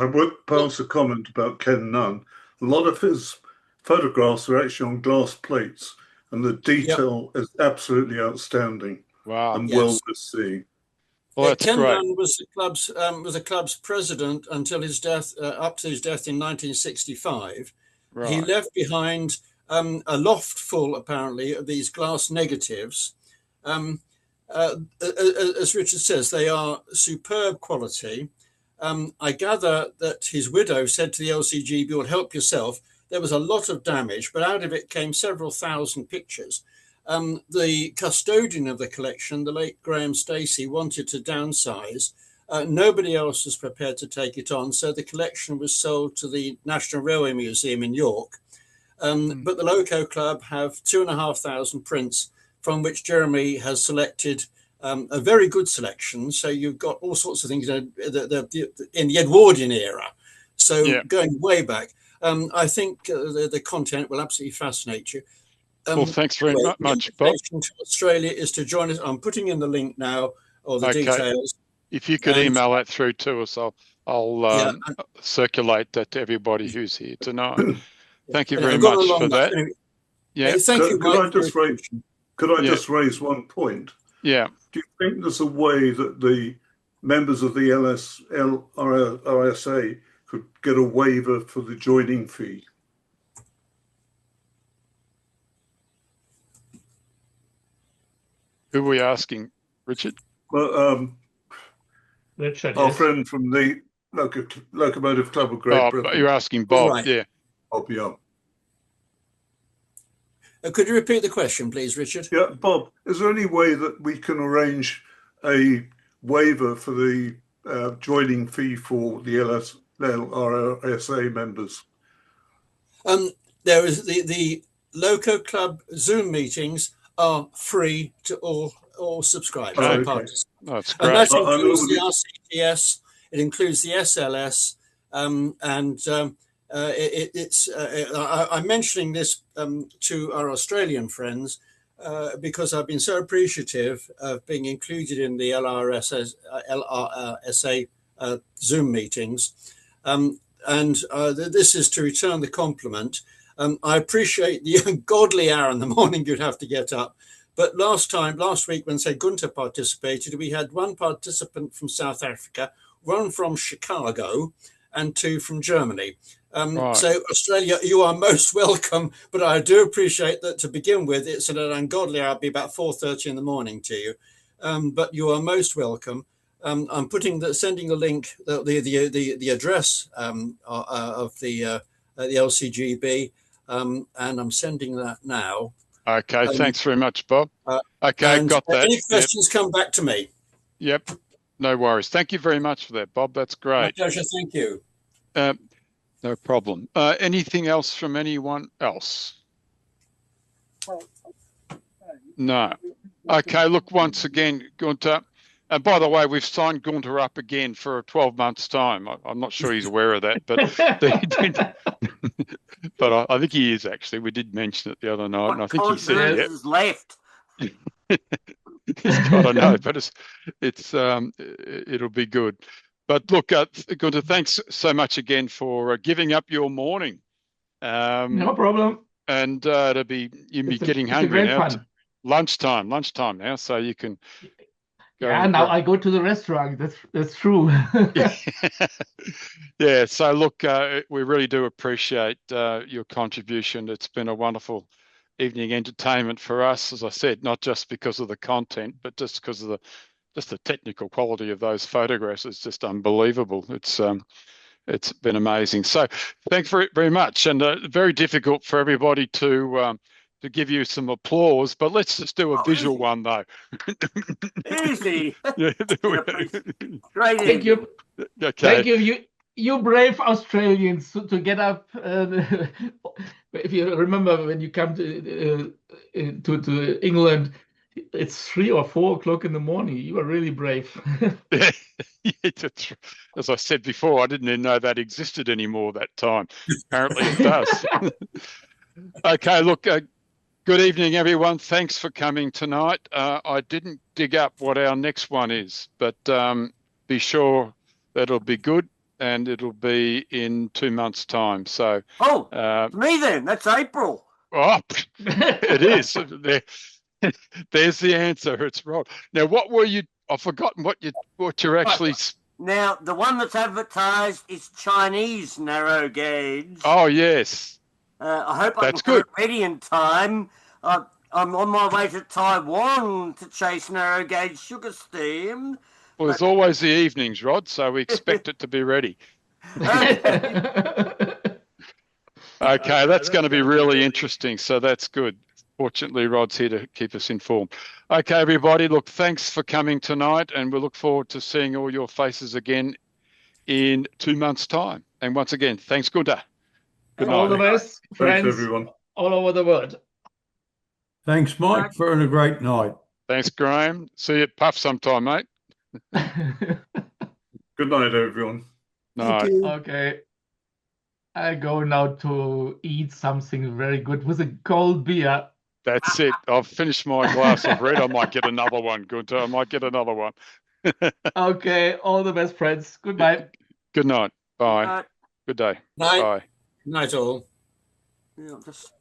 would pass a comment about Ken Nunn. A lot of his photographs are actually on glass plates, and the detail is absolutely outstanding. Wow. And well to see. Well, that's Ken great. Nunn was the club's president until his death, up to his death in 1965. Right. He left behind a loft full, apparently, of these glass negatives. As Richard says, they are superb quality. I gather that his widow said to the LCGB, "You'll help yourself." There was a lot of damage, but out of it came several thousand pictures. The custodian of the collection, the late Graham Stacey, wanted to downsize. Nobody else was prepared to take it on, so the collection was sold to the National Railway Museum in York. But the Loco Club have 2,500 prints, from which Jeremy has selected a very good selection. So you've got all sorts of things in the Edwardian era, so going way back. I think the content will absolutely fascinate you. Well, thanks very much, Bob. The invitation to Australia is to join us. I'm putting in the link now, or the details. If you could email that through to us, I'll circulate that to everybody who's here tonight. Thank you very much for that. Anyway, yeah. Thank you. Could I just raise one point? Yeah. Do you think there's a way that the members of the RSA could get a waiver for the joining fee? Who are we asking, Richard? Well, Richard, our friend from the Locomotive Club of Great Britain. You're asking Bob, right. Yeah. Bob, yeah. Could you repeat the question, please, Richard? Yeah, Bob, is there any way that we can arrange a waiver for the joining fee for the LRSA members? There is the Loco Club Zoom meetings are free to all subscribers and participants. That's great. And that includes the RCTS, it includes the SLS, I'm mentioning this to our Australian friends because I've been so appreciative of being included in the LRSA Zoom meetings. This is to return the compliment. I appreciate the ungodly hour in the morning you'd have to get up. But last week, when, say, Guenter participated, we had one participant from South Africa, one from Chicago, and two from Germany. Right. So, Australia, you are most welcome. But I do appreciate that to begin with, it's at an ungodly hour, it'll be about 4:30 in the morning to you. But you are most welcome. I'm sending the link, the address of the LCGB, and I'm sending that now. Okay, thanks very much, Bob. Okay, got that. Any questions, come back to me. Yep, No worries. Thank you very much for that, Bob. That's My great. pleasure. Thank you. No problem. Anything else from anyone else? No. Okay, look, once again, Guenter. And by the way, we've signed Guenter up again for 12 months' time. I'm not sure he's aware of that, but but I think he is actually. We did mention it the other night, and I think he said, "Yeah, is left." He's got to know, but it'll be good. But look, Guenter, thanks so much again for giving up your morning. No problem. And you'll be getting hungry now. Lunchtime now, so you can go. Yeah, now I go to the restaurant. That's true. Yeah. So look, we really do appreciate your contribution. It's been a wonderful evening entertainment for us, as I said, not just because of the content, but just because of the technical quality of those photographs. It's just unbelievable. It's been amazing. So thanks very much. And very difficult for everybody to give you some applause, but let's just do a visual one though. Easy. Great. Thank you. Okay. Thank you. You brave Australians to get up. If you remember when you come to England, it's 3 or 4 o'clock in the morning. You are really brave. As I said before, I didn't even know that existed anymore that time. Apparently it does. Okay, look, good evening, everyone. Thanks for coming tonight. I didn't dig up what our next one is, but be sure that it'll be good, and it'll be in 2 months' time. So, me then. That's April. Oh, it is. There's the answer. It's Rod. Now, what were you? I've forgotten what you're actually. Now, the one that's advertised is Chinese narrow gauge. Oh yes. I hope I can get it ready in time. I'm on my way to Taiwan to chase narrow gauge sugar steam. Well, there's always the evenings, Rod, so we expect it to be ready. Okay, that's going to be really interesting, so that's good. Fortunately, Rod's here to keep us informed. Okay, everybody, look, thanks for coming tonight, and we look forward to seeing all your faces again in 2 months' time. And once again, thanks, Guenter. Good night. All the best, friends, thanks, everyone. All over the world. Thanks, Mike, for a great night. Thanks, Graham. See you at Puff sometime, mate. Good night, everyone. Night. Okay. I go now to eat something very good with a cold beer. That's it. I've finished my glass of red. I might get another one, Guenter. I might get another one. Okay. All the best, friends. Goodbye. Good night. Bye. Good day. Night. Bye. Night all. Yeah, just